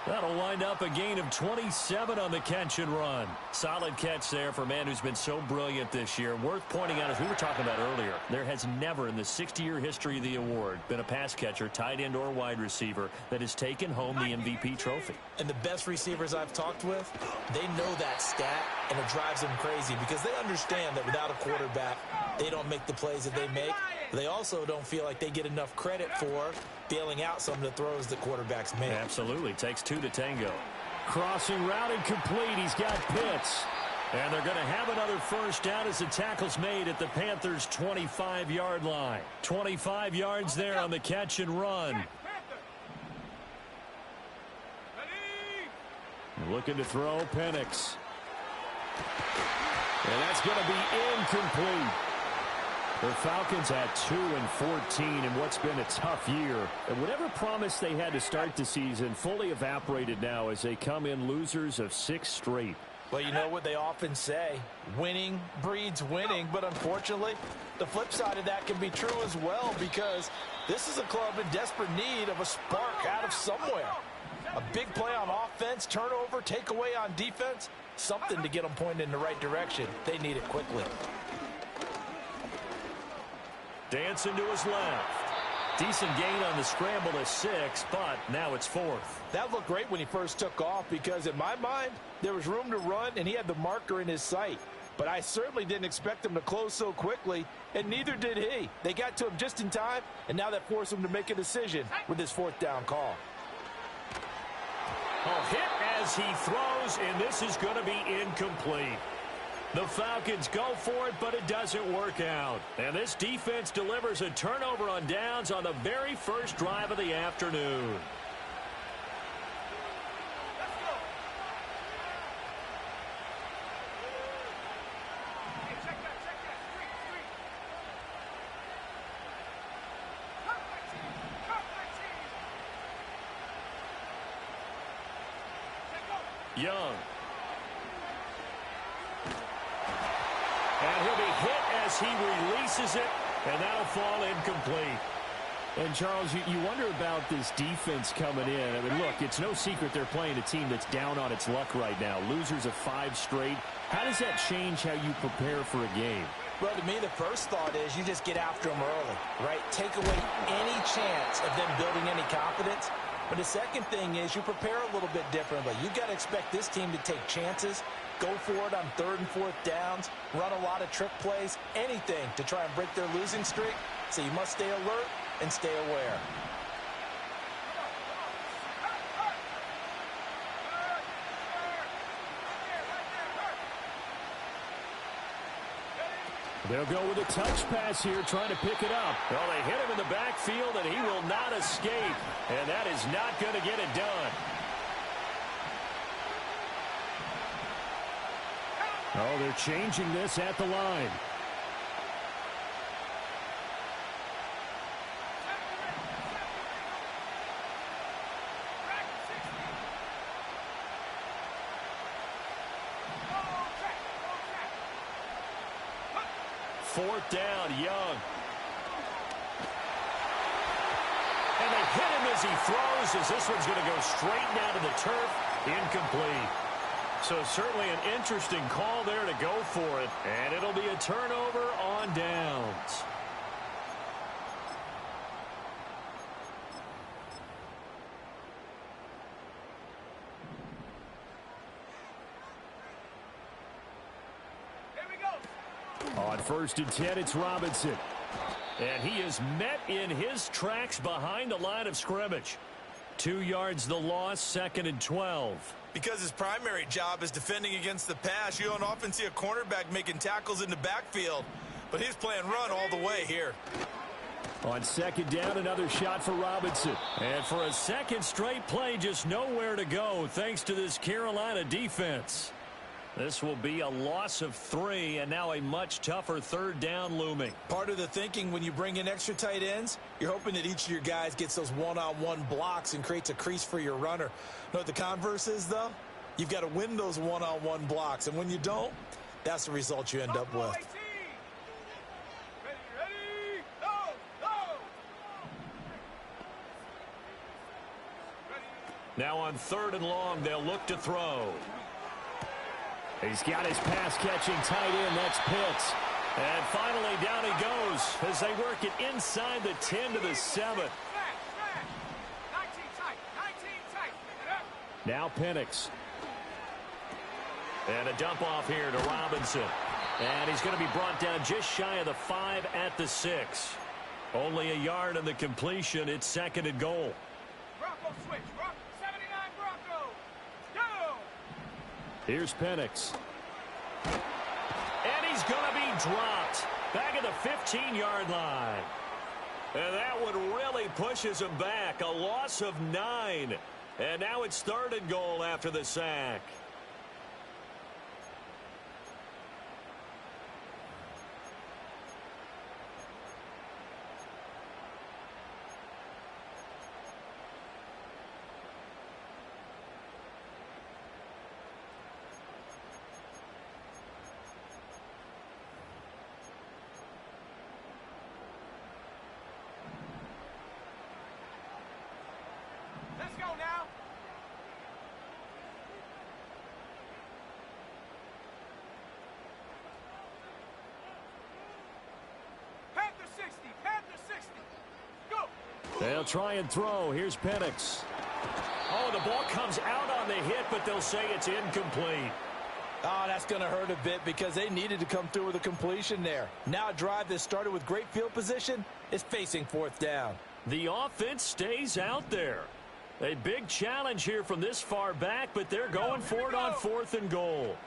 That'll wind up a gain of 27 on the catch and run. Solid catch there for a man who's been so brilliant this year. Worth pointing out, as we were talking about earlier, there has never in the 60-year history of the award been a pass catcher, tight end, or wide receiver that has taken home the MVP trophy. And the best receivers I've talked with, they know that stat, and it drives them crazy because they understand that without a quarterback, they don't make the plays that they make. They also don't feel like they get enough credit for bailing out some of the throws that quarterbacks make. Absolutely. Takes two to tango. Crossing route incomplete. He's got Pitts. And they're going to have another first down as the tackle's made at the Panthers' 25-yard line. 25 yards there on the catch and run. Looking to throw, Penix. And that's going to be incomplete. The Falcons at 2-14 in what's been a tough year. And whatever promise they had to start the season fully evaporated now as they come in losers of 6 straight. Well, you know what they often say, winning breeds winning. But unfortunately, the flip side of that can be true as well, because this is a club in desperate need of a spark out of somewhere. A big play on offense, turnover, takeaway on defense, something to get them pointed in the right direction. They need it quickly. Dancing to his left. Decent gain on the scramble to 6, but now it's 4th. That looked great when he first took off because in my mind, there was room to run and he had the marker in his sight. But I certainly didn't expect him to close so quickly, and neither did he. They got to him just in time, and now that forced him to make a decision with his 4th down call. Oh, hit as he throws, and this is going to be incomplete. The Falcons go for it, but it doesn't work out. And this defense delivers a turnover on downs on the very first drive of the afternoon. Young. And he'll be hit as he releases it, and that'll fall incomplete. And, Charles, you wonder about this defense coming in. I mean, look, it's no secret they're playing a team that's down on its luck right now. Losers of 5 straight. How does that change how you prepare for a game? Well, to me, the first thought is you just get after them early, right? Take away any chance of them building any confidence. But the second thing is you prepare a little bit differently. You've got to expect this team to take chances, go for it on 3rd and 4th downs, run a lot of trick plays, anything to try and break their losing streak. So you must stay alert and stay aware. They'll go with a touch pass here, trying to pick it up. Well, they hit him in the backfield, and he will not escape. And that is not going to get it done. Oh, they're changing this at the line. Fourth down, Young. And they hit him as he throws, as this one's going to go straight down to the turf. Incomplete. So certainly an interesting call there to go for it. And it'll be a turnover on downs. On 1st and 10, it's Robinson. And he is met in his tracks behind the line of scrimmage. 2 yards the loss, 2nd and 12. Because his primary job is defending against the pass, you don't often see a cornerback making tackles in the backfield. But he's playing run all the way here. On 2nd down, another shot for Robinson. And for a second straight play, just nowhere to go thanks to this Carolina defense. This will be a loss of 3, and now a much tougher 3rd down looming. Part of the thinking when you bring in extra tight ends, you're hoping that each of your guys gets those one-on-one blocks and creates a crease for your runner. Know what the converse is, though? You've got to win those one-on-one blocks, and when you don't, that's the result you end up with. Now on 3rd and long, they'll look to throw. He's got his pass-catching tight end. That's Pitts. And finally, down he goes as they work it inside the 10 to the 7. Now Penix. And a dump off here to Robinson. And he's going to be brought down just shy of the 5 at the 6. Only a yard on the completion. It's 2nd and goal. Bronco switch. 79 Bronco. Go! Here's Penix. And he's going to be dropped back at the 15-yard line. And that one really pushes him back. A loss of 9. And now it's 3rd and goal after the sack. Let's go now. Panther 60. Panther 60. Go. They'll try and throw. Here's Penix. Oh, the ball comes out on the hit, but they'll say it's incomplete. Oh, that's going to hurt a bit because they needed to come through with a completion there. Now a drive that started with great field position is facing 4th down. The offense stays out there. A big challenge here from this far back, but they're going for it on 4th and goal.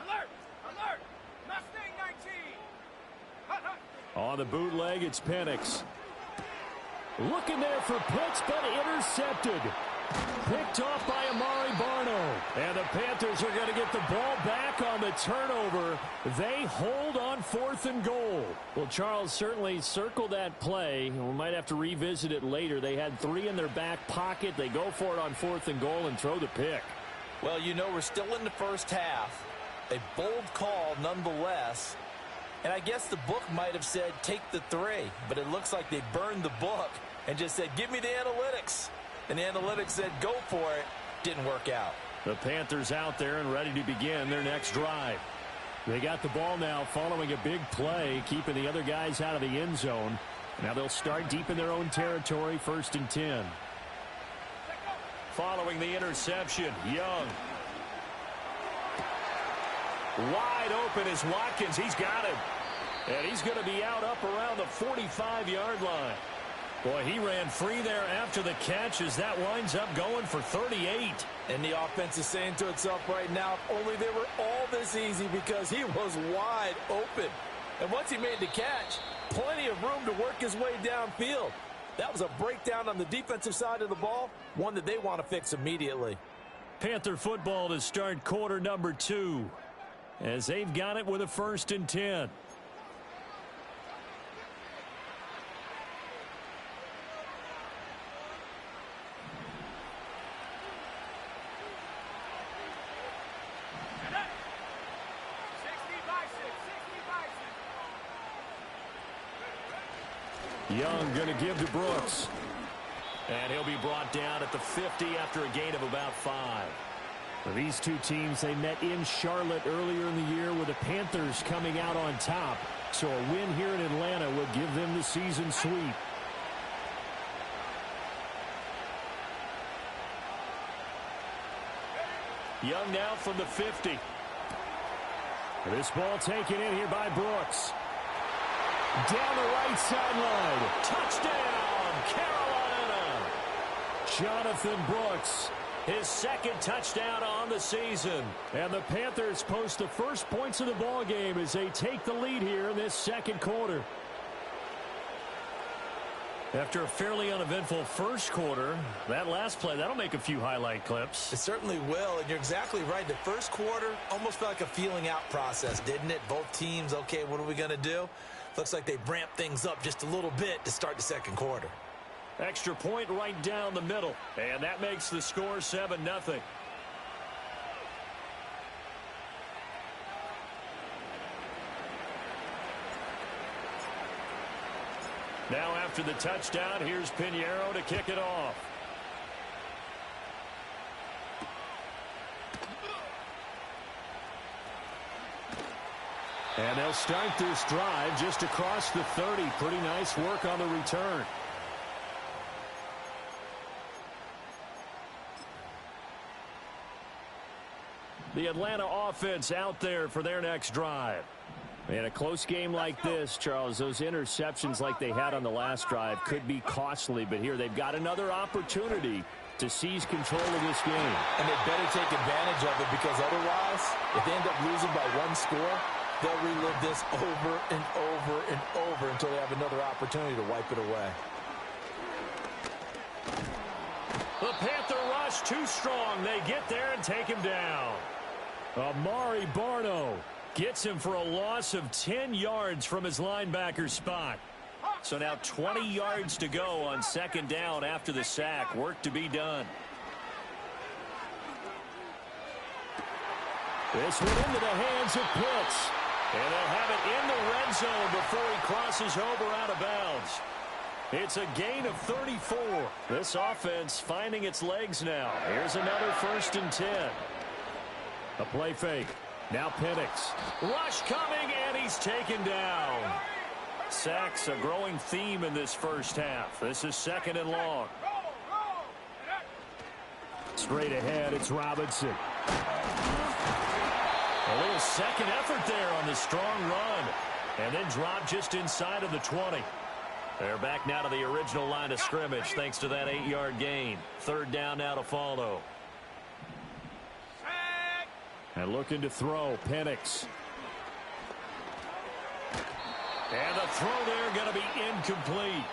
Alert! Alert! Mustang 19. Hut, hut. On the bootleg, it's Penix. Looking there for Pitts, but intercepted. Picked off by Amari Barno. And the Panthers are going to get the ball back on the turnover. They hold on 4th and goal. Well, Charles, certainly circle that play. We might have to revisit it later. They had 3 in their back pocket. They go for it on 4th and goal and throw the pick. Well, you know, we're still in the first half. A bold call nonetheless. And I guess the book might have said take the 3, but it looks like they burned the book and just said give me the analytics. And the analytics said go for it. Didn't work out. The Panthers out there and ready to begin their next drive. They got the ball now following a big play, keeping the other guys out of the end zone. Now they'll start deep in their own territory, 1st and 10. Following the interception, Young. Wide open is Watkins. He's got it. And he's going to be out up around the 45-yard line. Boy, he ran free there after the catch as that winds up going for 38. And the offense is saying to itself right now, if only they were all this easy, because he was wide open. And once he made the catch, plenty of room to work his way downfield. That was a breakdown on the defensive side of the ball, one that they want to fix immediately. Panther football to start quarter number 2 as they've got it with a 1st and 10. Young going to give to Brooks. And he'll be brought down at the 50 after a gain of about 5. For these two teams, they met in Charlotte earlier in the year with the Panthers coming out on top. So a win here in Atlanta would give them the season sweep. Young now from the 50. This ball taken in here by Brooks. Down the right sideline. Touchdown, Carolina. Jonathan Brooks, his 2nd touchdown on the season. And the Panthers post the first points of the ball game as they take the lead here in this 2nd quarter. After a fairly uneventful first quarter, that last play, that'll make a few highlight clips. It certainly will, and you're exactly right. The first quarter almost felt like a feeling out process, didn't it? Both teams, okay, what are we going to do? Looks like they ramped things up just a little bit to start the 2nd quarter. Extra point right down the middle, and that makes the score 7-0. Now after the touchdown, here's Pinheiro to kick it off. And they'll start this drive just across the 30. Pretty nice work on the return. The Atlanta offense out there for their next drive. In a close game like this, Charles, those interceptions like they had on the last drive could be costly. But here they've got another opportunity to seize control of this game. And they better take advantage of it, because otherwise, if they end up losing by 1 score, they'll relive this over and over and over until they have another opportunity to wipe it away. The Panther rush too strong. They get there and take him down. Amari Barno gets him for a loss of 10 yards from his linebacker spot. So now 20 yards to go on 2nd down after the sack. Work to be done. This one into the hands of Pitts. And they'll have it in the red zone before he crosses over out of bounds. It's a gain of 34. This offense finding its legs now. Here's another 1st and 10. A play fake. Now Penix. Rush coming, and he's taken down. Sacks a growing theme in this first half. This is 2nd and long. Straight ahead, it's Robinson. A little second effort there on the strong run. And then drop just inside of the 20. They're back now to the original line of scrimmage thanks to that 8-yard gain. 3rd down now to follow. And looking to throw, Penix. And the throw there going to be incomplete.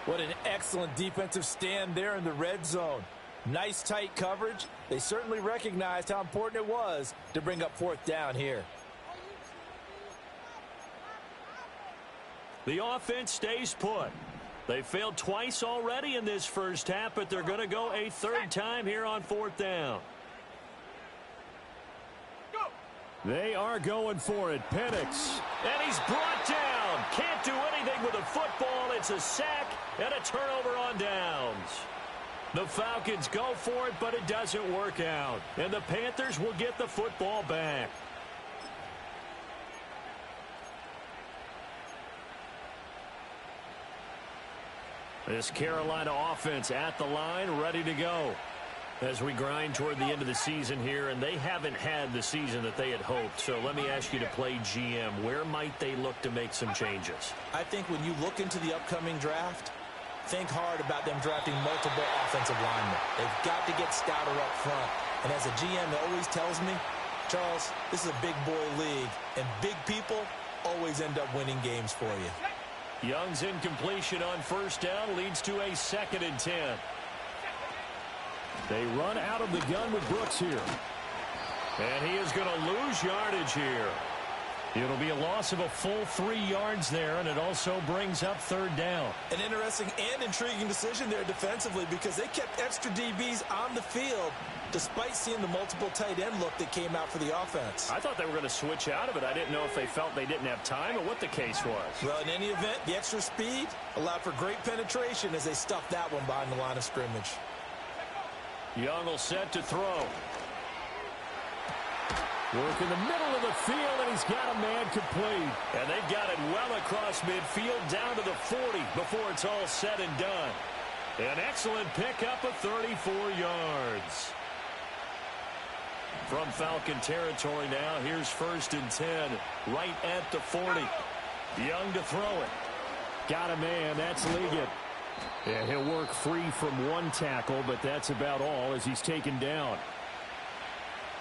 What an excellent defensive stand there in the red zone. Nice tight coverage. They certainly recognized how important it was to bring up 4th down here. The offense stays put. They failed twice already in this first half, but they're going to go a 3rd time here on 4th down. They are going for it. Penix. And he's brought down. Can't do anything with a football. It's a sack and a turnover on downs. The Falcons go for it, but it doesn't work out. And the Panthers will get the football back. This Carolina offense at the line, ready to go. As we grind toward the end of the season here, and they haven't had the season that they had hoped. So let me ask you to play GM. Where might they look to make some changes? I think when you look into the upcoming draft, think hard about them drafting multiple offensive linemen. They've got to get stouter up front. And as a GM always tells me, Charles, this is a big boy league, and big people always end up winning games for you. Young's incompletion on first down leads to a 2nd and 10. They run out of the gun with Brooks here. And he is going to lose yardage here. It'll be a loss of a full 3 yards there, and it also brings up 3rd down. An interesting and intriguing decision there defensively because they kept extra DBs on the field despite seeing the multiple tight end look that came out for the offense. I thought they were going to switch out of it. I didn't know if they felt they didn't have time or what the case was. Well, in any event, the extra speed allowed for great penetration as they stuffed that one behind the line of scrimmage. Young will set to throw. Work in the middle of the field, and he's got a man complete. And they've got it well across midfield down to the 40 before it's all said and done. An excellent pickup of 34 yards. From Falcon territory now, here's 1st and 10, right at the 40. Young to throw it. Got a man, that's Liggett. Yeah, he'll work free from 1 tackle, but that's about all as he's taken down.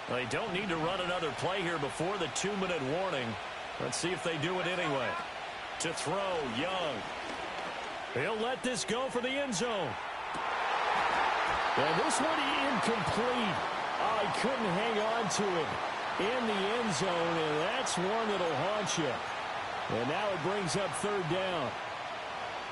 They don't need to run another play here before the 2-minute warning. Let's see if they do it anyway. To throw, Young. He'll let this go for the end zone. And this one incomplete. Oh, he couldn't hang on to it in the end zone, and that's one that'll haunt you. And now it brings up 3rd down.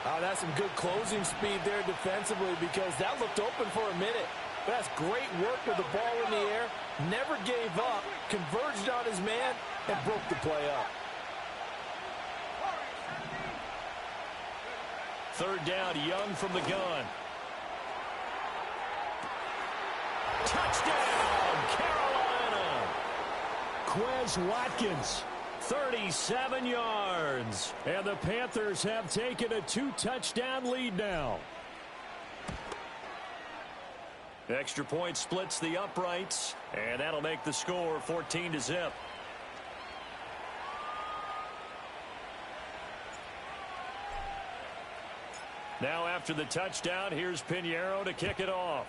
Oh, that's some good closing speed there defensively because that looked open for a minute. That's great work with the ball in the air. Never gave up, converged on his man, and broke the play up. 3rd down, Young from the gun. Touchdown, Carolina! Quez Watkins, 37 yards. And the Panthers have taken a 2-touchdown lead now. Extra point splits the uprights, and that'll make the score 14-0. Now after the touchdown, here's Pinheiro to kick it off.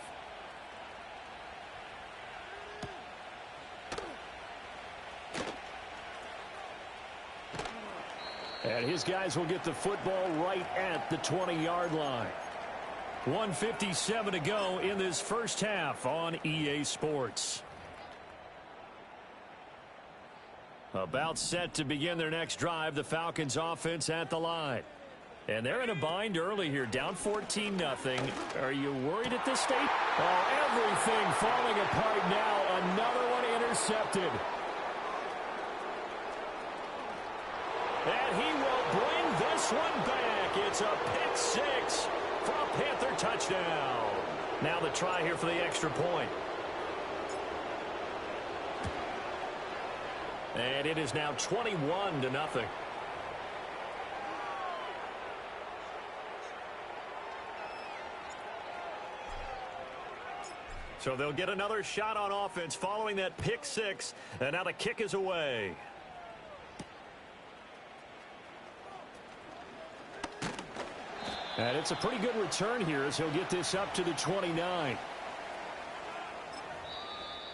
And his guys will get the football right at the 20-yard line. 1:57 to go in this first half on EA Sports. About set to begin their next drive, the Falcons offense at the line. And they're in a bind early here, down 14-0. Are you worried at this stage? Oh, everything falling apart now. Another one intercepted. And he will bring this one back. It's a pick 6 for a Panther touchdown. Now the try here for the extra point. And it is now 21-0. So they'll get another shot on offense following that pick 6. And now the kick is away. And it's a pretty good return here as he'll get this up to the 29.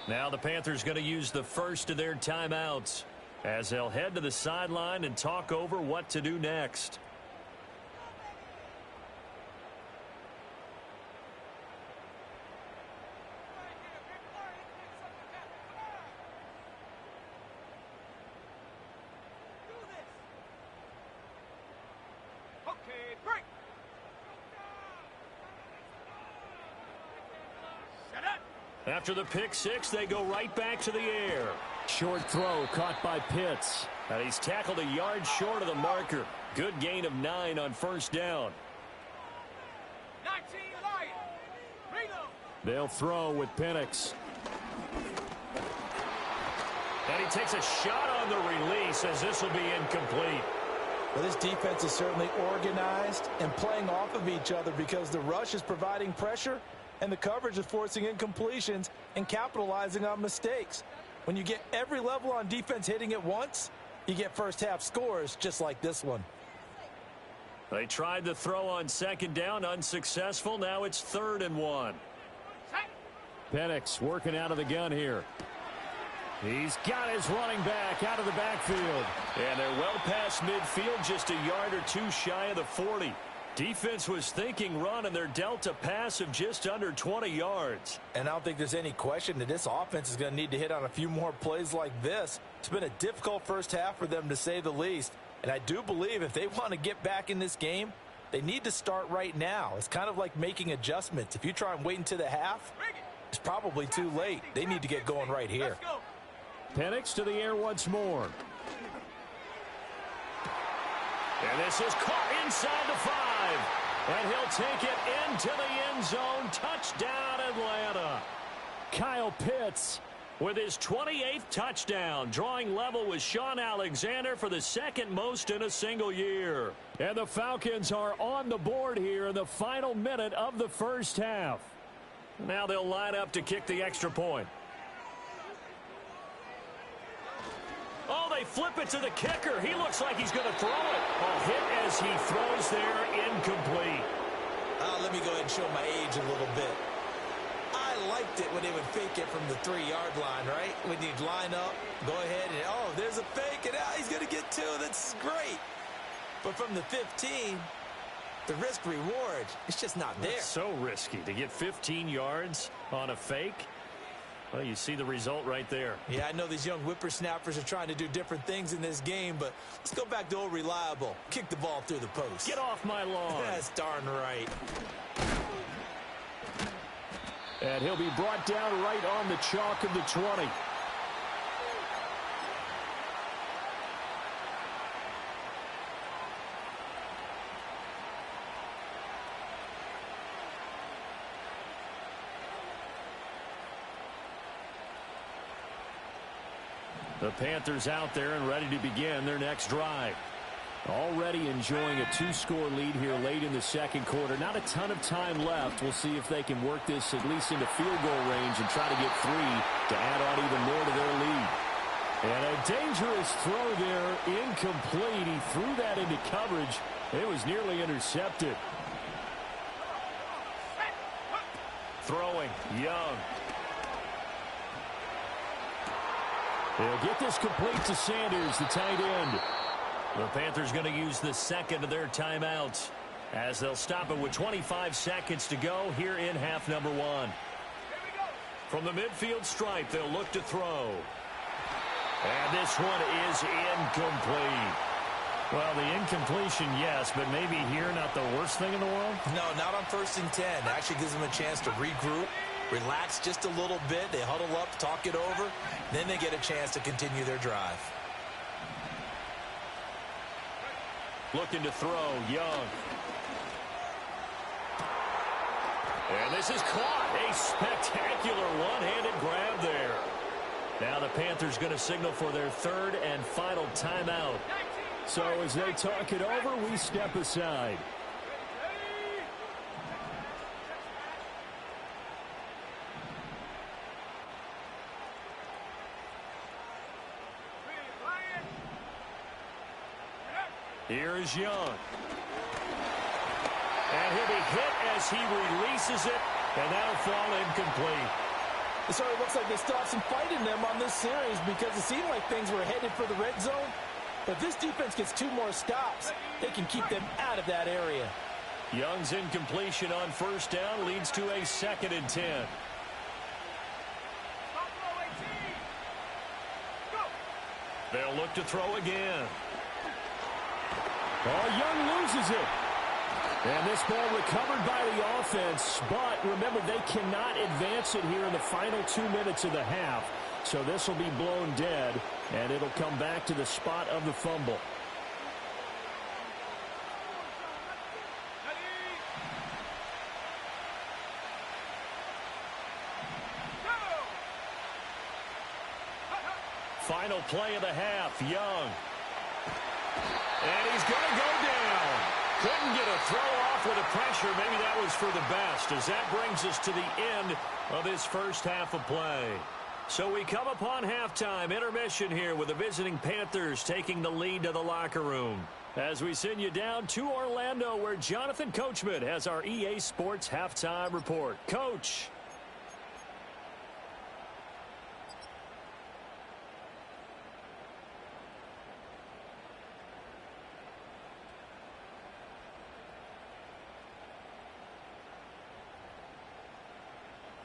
Now the Panthers going to use the first of their timeouts as they'll head to the sideline and talk over what to do next. After the pick 6, they go right back to the air. Short throw caught by Pitts. And he's tackled a yard short of the marker. Good gain of 9 on first down. 19 Lions. Reload. They'll throw with Penix. And he takes a shot on the release as this will be incomplete. Well, this defense is certainly organized and playing off of each other because the rush is providing pressure and the coverage is forcing incompletions and capitalizing on mistakes. When you get every level on defense hitting at once, you get first half scores just like this one. They tried the throw on second down, unsuccessful. Now it's 3rd and 1. Penix working out of the gun here. He's got his running back out of the backfield. And they're well past midfield, just a yard or two shy of the 40. Defense was thinking run, and they're dealt a pass of just under 20 yards. And I don't think there's any question that this offense is going to need to hit on a few more plays like this. It's been a difficult first half for them, to say the least. And I do believe if they want to get back in this game, they need to start right now. It's kind of like making adjustments. If you try and wait until the half, it's probably too late. They need to get going right here. Penix to the air once more. And this is caught inside the 5. And he'll take it into the end zone. Touchdown, Atlanta. Kyle Pitts with his 28th touchdown, drawing level with Sean Alexander for the second most in a single year. And the Falcons are on the board here in the final minute of the first half. Now they'll line up to kick the extra point. Oh, they flip it to the kicker. He looks like he's going to throw it. A hit as he throws there, incomplete. Let me go ahead and show my age a little bit. I liked it when they would fake it from the 3-yard line, right? When you'd line up, go ahead and, oh, there's a fake, and he's going to get 2. That's great. But from the 15, the risk-reward, it's just not there. That's so risky to get 15 yards on a fake. Well, you see the result right there. Yeah, I know these young whippersnappers are trying to do different things in this game, but let's go back to old reliable. Kick the ball through the post. Get off my lawn. That's darn right. And he'll be brought down right on the chalk of the 20. The Panthers out there and ready to begin their next drive. Already enjoying a 2-score lead here late in the second quarter. Not a ton of time left. We'll see if they can work this at least into field goal range and try to get 3 to add on even more to their lead. And a dangerous throw there, incomplete. He threw that into coverage. It was nearly intercepted. Throwing, Young. They'll get this complete to Sanders, the tight end. The Panthers going to use the second of their timeouts as they'll stop it with 25 seconds to go here in half number 1. From the midfield stripe, they'll look to throw. And this one is incomplete. Well, the incompletion, yes, but maybe here not the worst thing in the world? No, not on 1st and 10. Actually gives them a chance to regroup, relax just a little bit. They huddle up, talk it over. Then they get a chance to continue their drive. Looking to throw, Young. And this is caught. A spectacular one-handed grab there. Now the Panthers going to signal for their 3rd and final timeout. So as they talk it over, we step aside. Here is Young. And he'll be hit as he releases it, and that'll fall incomplete. So it looks like they still have some fight in them on this series because it seemed like things were headed for the red zone. But this defense gets 2 more stops. They can keep them out of that area. Young's incompletion on 1st down leads to a 2nd and 10. They'll look to throw again. Oh, Young loses it. And this ball recovered by the offense, but remember, they cannot advance it here in the final 2 minutes of the half. So this will be blown dead, and it'll come back to the spot of the fumble. Final play of the half, Young. And he's going to go down. Couldn't get a throw off with the pressure. Maybe that was for the best, as that brings us to the end of this first half of play. So we come upon halftime, intermission here with the visiting Panthers taking the lead to the locker room. As we send you down to Orlando, where Jonathan Coachman has our EA Sports Halftime Report. Coach.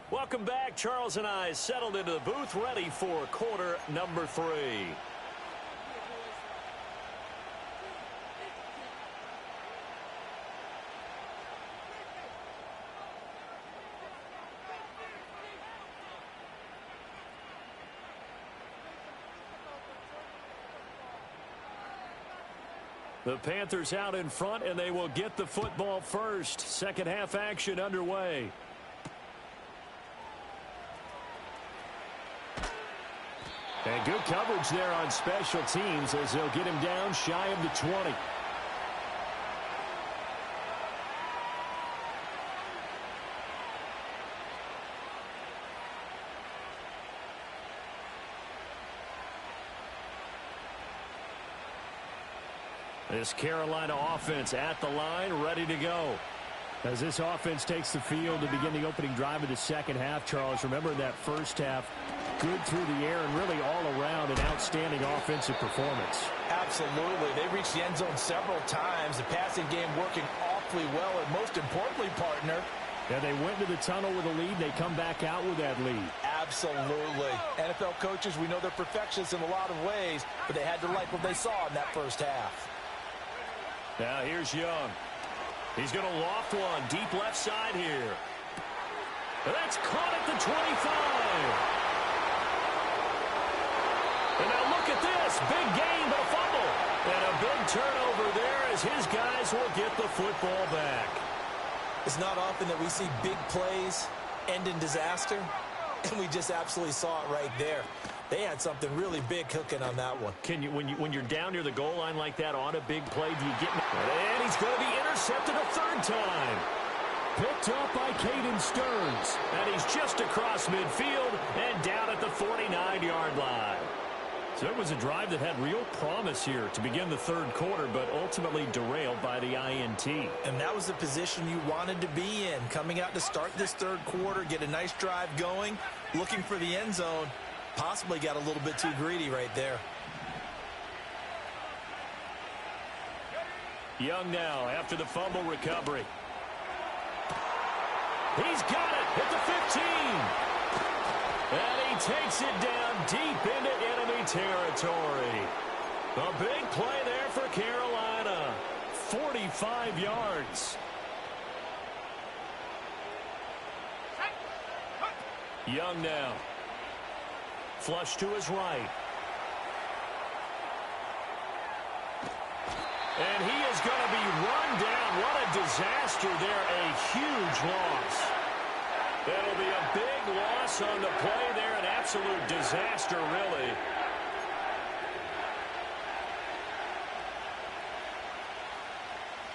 Welcome back. Charles and I settled into the booth, ready for quarter number 3. The Panthers out in front, and they will get the football first. Second half action underway. And good coverage there on special teams as they'll get him down shy of the 20. This Carolina offense at the line, ready to go. As this offense takes the field to begin the opening drive of the second half, Charles, remember that first half, good through the air and really all around an outstanding offensive performance. Absolutely. They reached the end zone several times. The passing game working awfully well, and most importantly, partner, yeah, they went to the tunnel with a lead. They come back out with that lead. Absolutely. NFL coaches, we know they're perfectionists in a lot of ways, but they had to like what they saw in that first half. Now here's Young. He's going to loft one deep left side here. That's caught at the 25. And now look at this. Big gain, but a fumble. And a big turnover there as his guys will get the football back. It's not often that we see big plays end in disaster, and we just absolutely saw it right there. They had something really big cooking on that one. Can you, when you're down near the goal line like that on a big play, do you get... And he's going to be intercepted a third time. Picked up by Caden Stearns. And he's just across midfield and down at the 49-yard line. So it was a drive that had real promise here to begin the third quarter, but ultimately derailed by the INT. And that was the position you wanted to be in. Coming out to start this third quarter, get a nice drive going, looking for the end zone. Possibly got a little bit too greedy right there. Young now after the fumble recovery. He's got it at the 15. And he takes it down deep into enemy territory. A big play there for Carolina. 45 yards. Young now. Flush to his right. And he is going to be run down. What a disaster there. A huge loss. That'll be a big loss on the play there. An absolute disaster, really.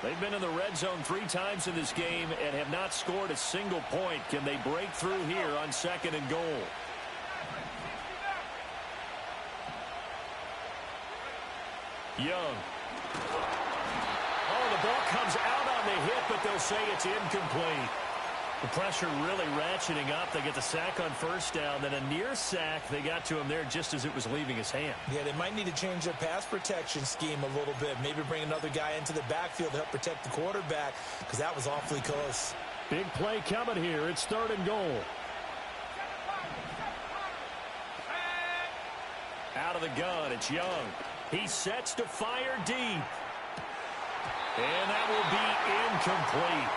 They've been in the red zone 3 times in this game and have not scored a single point. Can they break through here on 2nd and goal? Young. Oh, the ball comes out on the hit, but they'll say it's incomplete. The pressure really ratcheting up. They get the sack on first down, then a near sack. They got to him there just as it was leaving his hand. Yeah, they might need to change their pass protection scheme a little bit. Maybe bring another guy into the backfield to help protect the quarterback, because that was awfully close. Big play coming here. It's 3rd and goal. Out of the gun, it's Young. He sets to fire deep. And that will be incomplete.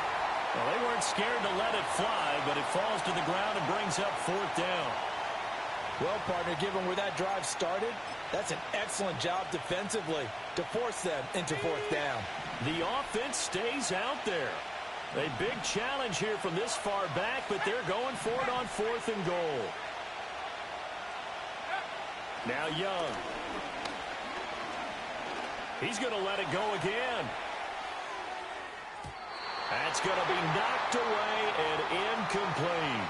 Well, they weren't scared to let it fly, but it falls to the ground and brings up 4th down. Well, partner, given where that drive started, that's an excellent job defensively to force them into 4th down. The offense stays out there. A big challenge here from this far back, but they're going for it on 4th and goal. Now Young. He's going to let it go again. That's going to be knocked away and incomplete.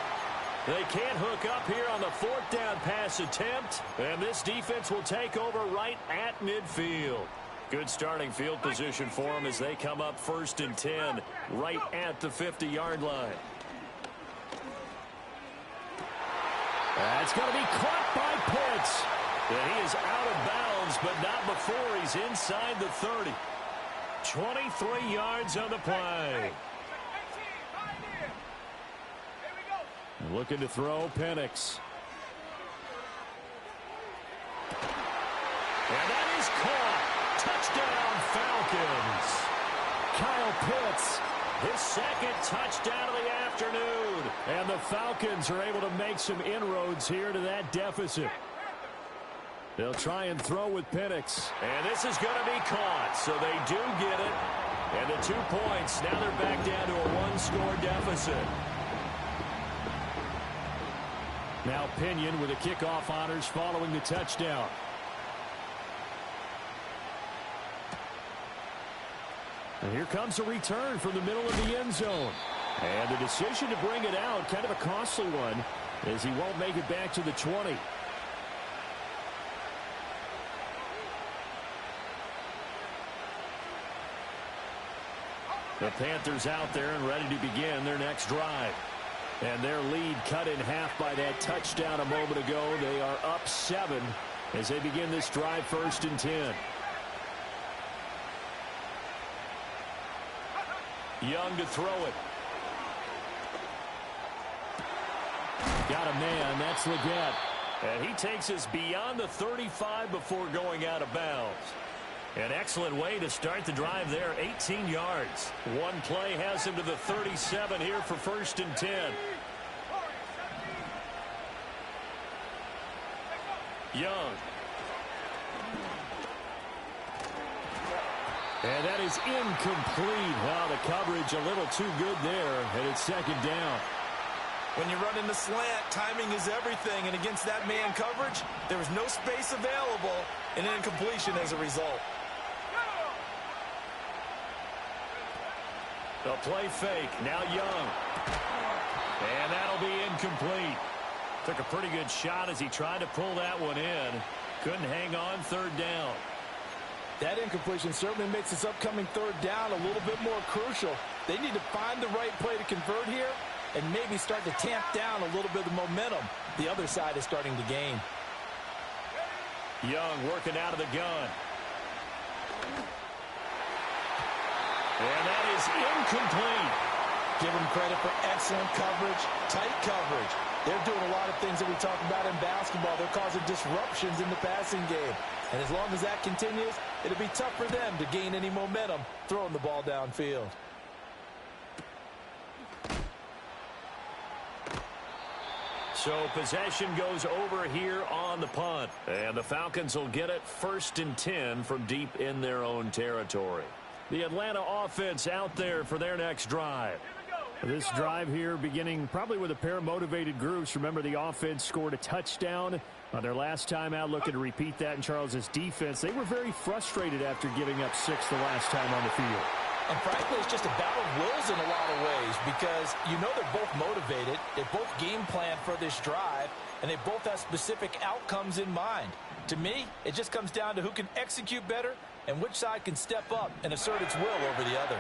They can't hook up here on the 4th down pass attempt, and this defense will take over right at midfield. Good starting field position for them as they come up 1st and 10 right at the 50-yard line. That's going to be caught by Pitts. And he is out of bounds, but not before he's inside the 30. 23 yards on the play. Looking to throw, Penix. And that is caught. Touchdown, Falcons. Kyle Pitts, his second touchdown of the afternoon. And the Falcons are able to make some inroads here to that deficit. They'll try and throw with Penix. And this is going to be caught, so they do get it. And the 2 points, now they're back down to a 1-score deficit. Now Pinion with the kickoff honors following the touchdown. And here comes a return from the middle of the end zone. And the decision to bring it out, kind of a costly one, as he won't make it back to the 20. The Panthers out there and ready to begin their next drive. And their lead cut in half by that touchdown a moment ago. They are up 7 as they begin this drive 1st and 10. Young to throw it. Got a man. That's Leggett. And he takes us beyond the 35 before going out of bounds. An excellent way to start the drive there. 18 yards. One play has him to the 37 here for 1st and 10. Young. And that is incomplete. Wow, the coverage a little too good there, and it's 2nd down. When you run in the slant, timing is everything, and against that man coverage, there was no space available, and an incompletion as a result. The play fake, now Young. And that'll be incomplete. Took a pretty good shot as he tried to pull that one in. Couldn't hang on 3rd down. That incompletion certainly makes this upcoming 3rd down a little bit more crucial. They need to find the right play to convert here and maybe start to tamp down a little bit of the momentum the other side is starting to gain. Young working out of the gun. And that is incomplete. Give them credit for excellent coverage, tight coverage. They're doing a lot of things that we talk about in basketball. They're causing disruptions in the passing game. And as long as that continues, it'll be tough for them to gain any momentum throwing the ball downfield. So possession goes over here on the punt. And the Falcons will get it 1st and 10 from deep in their own territory. The Atlanta offense out there for their next drive. This drive here beginning probably with a pair of motivated groups. Remember, the offense scored a touchdown on their last time out, looking to repeat that in Charles's defense. They were very frustrated after giving up 6 the last time on the field. And frankly, it's just a battle of wills in a lot of ways because you know they're both motivated. They both game plan for this drive, and they both have specific outcomes in mind. To me, it just comes down to who can execute better and which side can step up and assert its will over the other.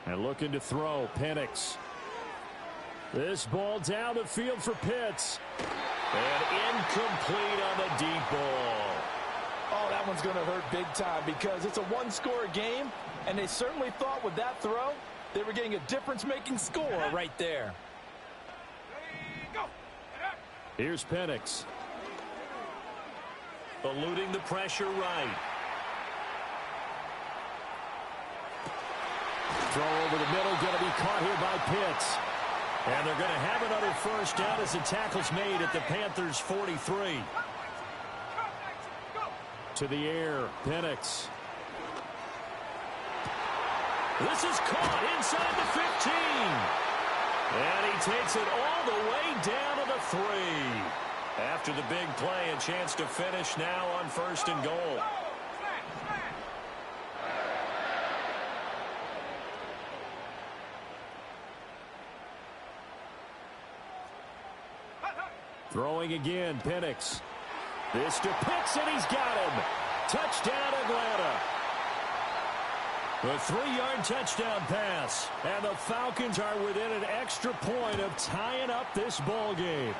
And looking to throw, Penix. This ball down the field for Pitts. And incomplete on the deep ball. Oh, that one's going to hurt big time because it's a one-score game, and they certainly thought with that throw they were getting a difference-making score right there. Here's Penix. Eluding the pressure right. Throw over the middle, going to be caught here by Pitts. And they're going to have another 1st down as the tackle's made at the Panthers' 43. To the air, Penix. This is caught inside the 15. And he takes it all the way down to the 3. After the big play, a chance to finish now on 1st and goal. Throwing again, Penix. This to Pitts, and he's got him. Touchdown, Atlanta. The 3-yard touchdown pass. And the Falcons are within an extra point of tying up this ball game.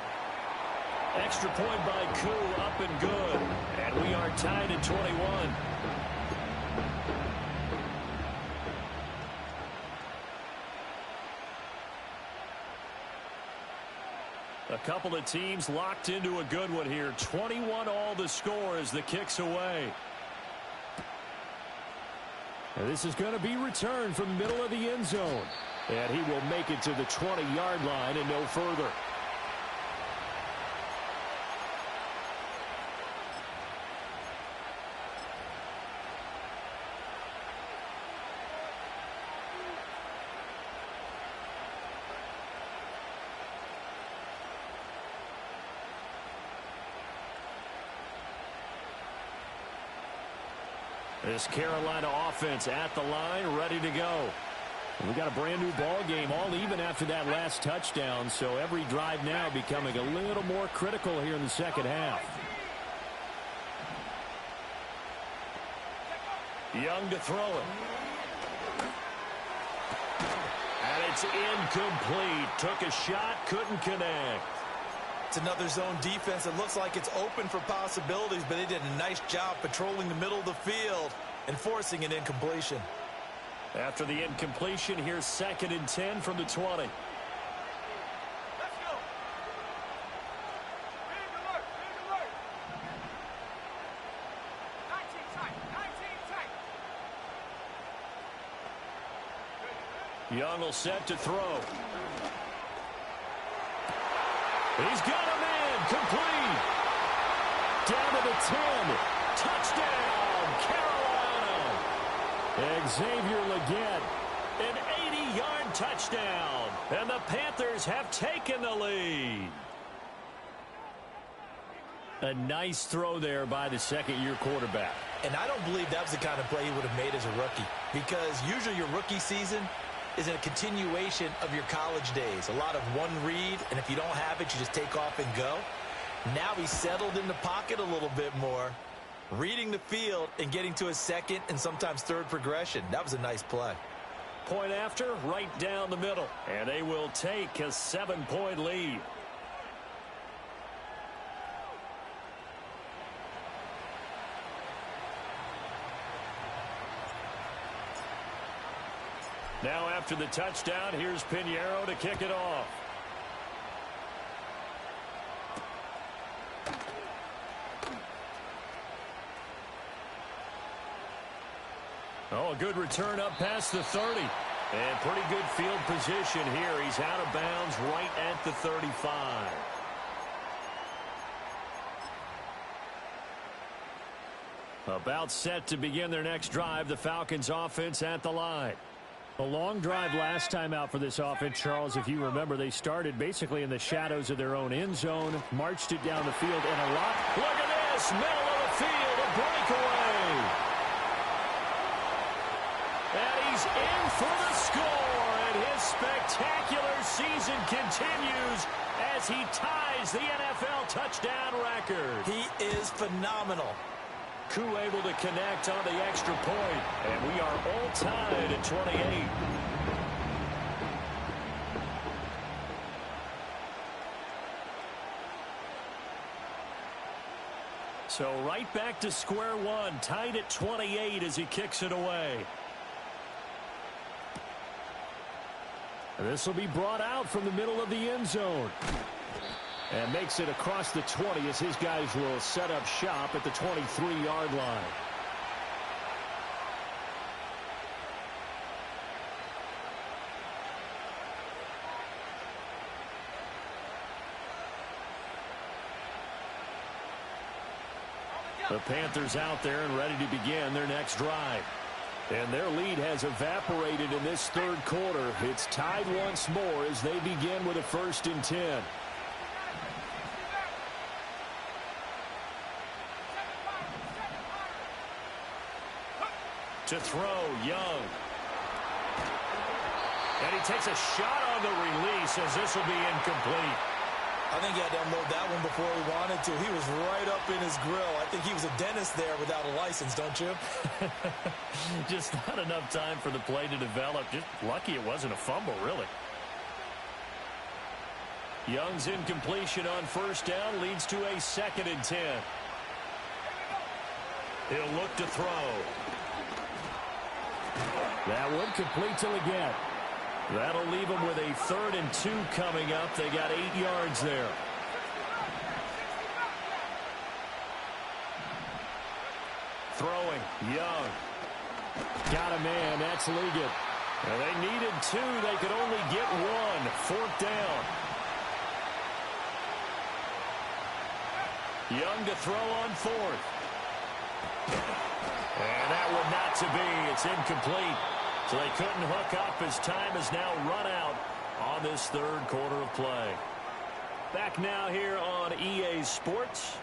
Extra point by Koo, up and good. And we are tied at 21. A couple of teams locked into a good one here. 21 all the score as the kick's away. And this is going to be returned from the middle of the end zone. And he will make it to the 20-yard line and no further. This Carolina offense at the line, ready to go. We got a brand new ball game, all even after that last touchdown, so every drive now becoming a little more critical here in the second half. Young to throw it. And it's incomplete. Took a shot, couldn't connect. It's another zone defense. It looks like it's open for possibilities, but they did a nice job patrolling the middle of the field and forcing an incompletion. After the incompletion, here's 2nd and 10 from the 20. Let's go. Big alert, big alert. 19 tight, 19 tight. Young will set to throw. He's got a man, complete. Down to the 10. Touchdown, Carolina. Xavier Legette, an 80-yard touchdown. And the Panthers have taken the lead. A nice throw there by the second-year quarterback. And I don't believe that was the kind of play he would have made as a rookie, because usually your rookie season is a continuation of your college days. A lot of one read, and if you don't have it, you just take off and go. Now he's settled in the pocket a little bit more, reading the field and getting to his second and sometimes third progression. That was a nice play. Point after, right down the middle. And they will take a 7-point lead. Now after the touchdown, here's Pinheiro to kick it off. Oh, a good return up past the 30. And pretty good field position here. He's out of bounds right at the 35. About set to begin their next drive. The Falcons offense at the line. A long drive last time out for this offense, Charles. If you remember, they started basically in the shadows of their own end zone, marched it down the field, and a lot. Look at this, middle of the field, a breakaway. And he's in for the score, and his spectacular season continues as he ties the NFL touchdown record. He is phenomenal. Koo able to connect on the extra point, and we are all tied at 28. So right back to square one, tied at 28 as he kicks it away. And this will be brought out from the middle of the end zone. And makes it across the 20 as his guys will set up shop at the 23-yard line. The Panthers out there and ready to begin their next drive. And their lead has evaporated in this third quarter. It's tied once more as they begin with a 1st and 10. To throw, Young. And he takes a shot on the release as this will be incomplete. I think he had to unload that one before he wanted to. He was right up in his grill. I think he was a dentist there without a license, don't you? Just not enough time for the play to develop. Just lucky it wasn't a fumble, really. Young's incompletion on first down leads to a 2nd and 10. He'll look to throw. That one complete till again. That'll leave them with a 3rd and 2 coming up. They got 8 yards there. Throwing, Young. Got a man, that's Liggett. And they needed 2, they could only get 1. 4th down. Young to throw on 4th. And that one not to be. It's incomplete. So they couldn't hook up as time has now run out on this 3rd quarter of play. Back now here on EA Sports.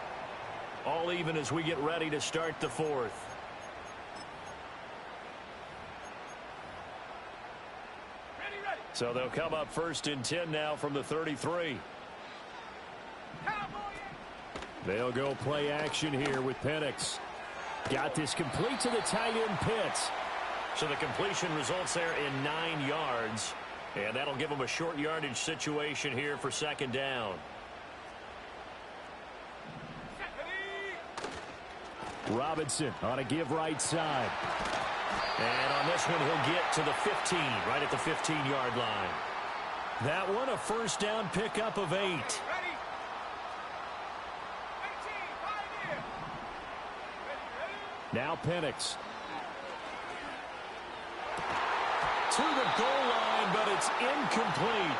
All even as we get ready to start the 4th. So they'll come up 1st and 10 now from the 33. They'll go play action here with Penix. Got this complete to the tight end Pitts. So the completion results there in 9 yards. And that'll give them a short yardage situation here for 2nd down. Robinson on a give right side. And on this one, he'll get to the 15, right at the 15-yard line. That one, a 1st down pickup of 8. Now Penix. To the goal line, but it's incomplete.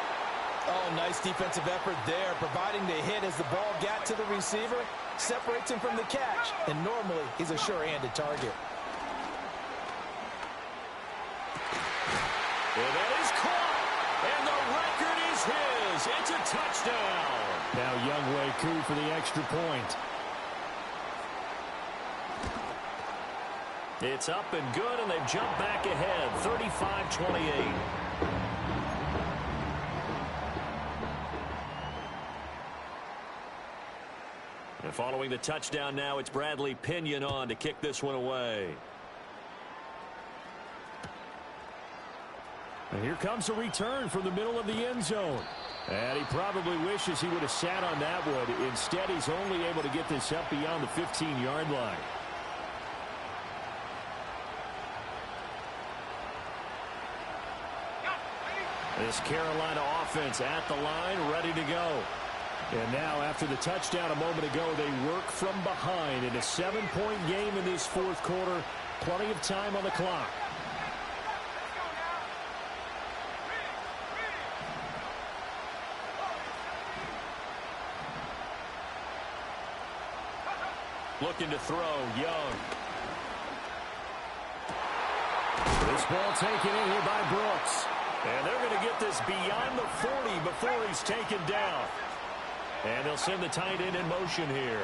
Oh, nice defensive effort there, providing the hit as the ball got to the receiver, separates him from the catch, and normally he's a sure-handed target. And that is caught, and the record is his. It's a touchdown. Now Younghoe Koo for the extra point. It's up and good, and they've jumped back ahead, 35-28. And following the touchdown now, it's Bradley Pinion on to kick this one away. And here comes a return from the middle of the end zone. And he probably wishes he would have sat on that one. Instead, he's only able to get this up beyond the 15-yard line. This Carolina offense at the line, ready to go. And now, after the touchdown a moment ago, they work from behind in a 7-point game in this 4th quarter. Plenty of time on the clock. Looking to throw, Young. This ball taken in here by Brooks. And they're going to get this beyond the 40 before he's taken down. And they'll send the tight end in motion here.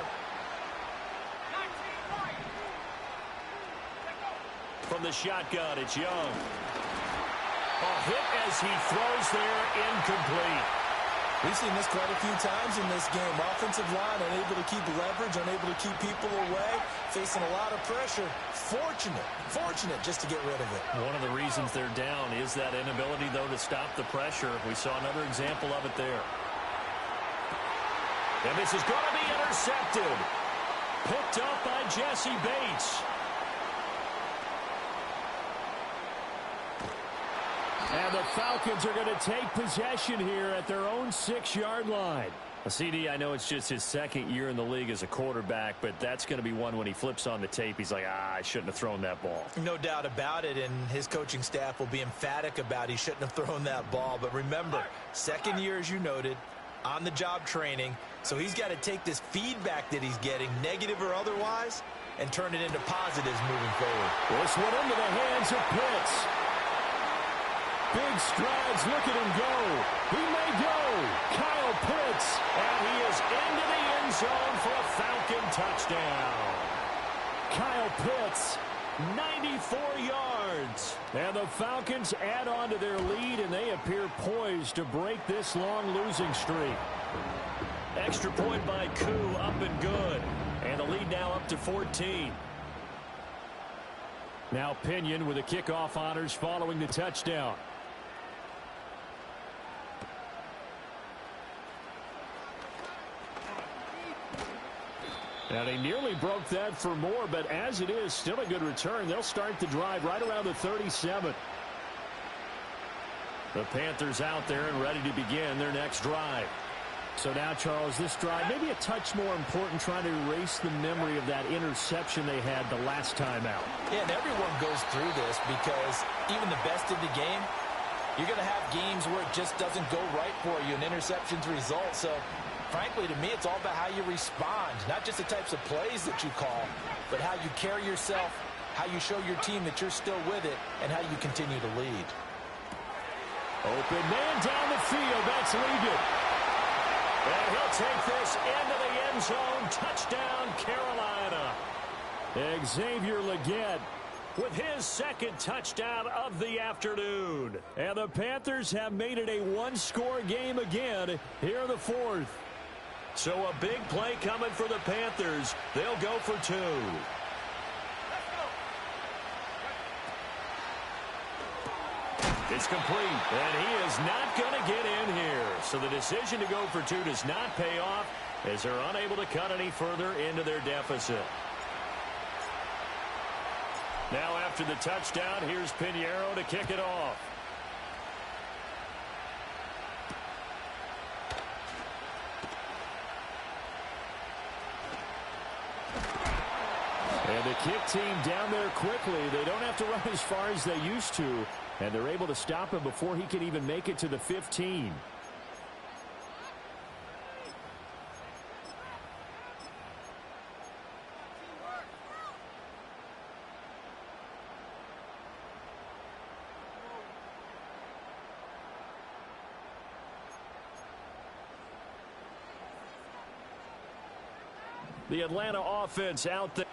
From the shotgun, it's Young. A hit as he throws there, incomplete. We've seen this quite a few times in this game. Offensive line unable to keep leverage, unable to keep people away, facing a lot of pressure. Fortunate just to get rid of it. One of the reasons they're down is that inability, though, to stop the pressure. We saw another example of it there. And this is going to be intercepted. Picked up by Jesse Bates. And the Falcons are going to take possession here at their own 6-yard line. CD, I know it's just his 2nd year in the league as a quarterback, but that's going to be one when he flips on the tape. He's like, I shouldn't have thrown that ball. No doubt about it, and his coaching staff will be emphatic about he shouldn't have thrown that ball. But remember, 2nd year, as you noted, on-the-job training, so he's got to take this feedback that he's getting, negative or otherwise, and turn it into positives moving forward. This one into the hands of Pitts. Big strides, look at him go. He may go. Kyle Pitts, and he is into the end zone for a Falcon touchdown. Kyle Pitts 94 yards. And the Falcons add on to their lead, and they appear poised to break this long losing streak. Extra point by Koo, up and good. And the lead now up to 14. Now Pinion with the kickoff honors following the touchdown. And he nearly broke that for more, but as it is, still a good return. They'll start the drive right around the 37. The Panthers out there and ready to begin their next drive. So now, Charles, this drive may be a touch more important, trying to erase the memory of that interception they had the last time out. Yeah, and everyone goes through this because even the best of the game, you're going to have games where it just doesn't go right for you, and interceptions result. So, frankly, to me, it's all about how you respond, not just the types of plays that you call, but how you carry yourself, how you show your team that you're still with it, and how you continue to lead. Open man down the field. That's Ligon. And he'll take this into the end zone. Touchdown, Carolina. Xavier Legette with his second touchdown of the afternoon. And the Panthers have made it a one-score game again here in the fourth. So a big play coming for the Panthers. They'll go for two. It's complete, and he is not going to get in here. So the decision to go for two does not pay off as they're unable to cut any further into their deficit. Now after the touchdown, here's Pinheiro to kick it off. And the kick team down there quickly. They don't have to run as far as they used to. And they're able to stop him before he can even make it to the 15. The Atlanta offense out there.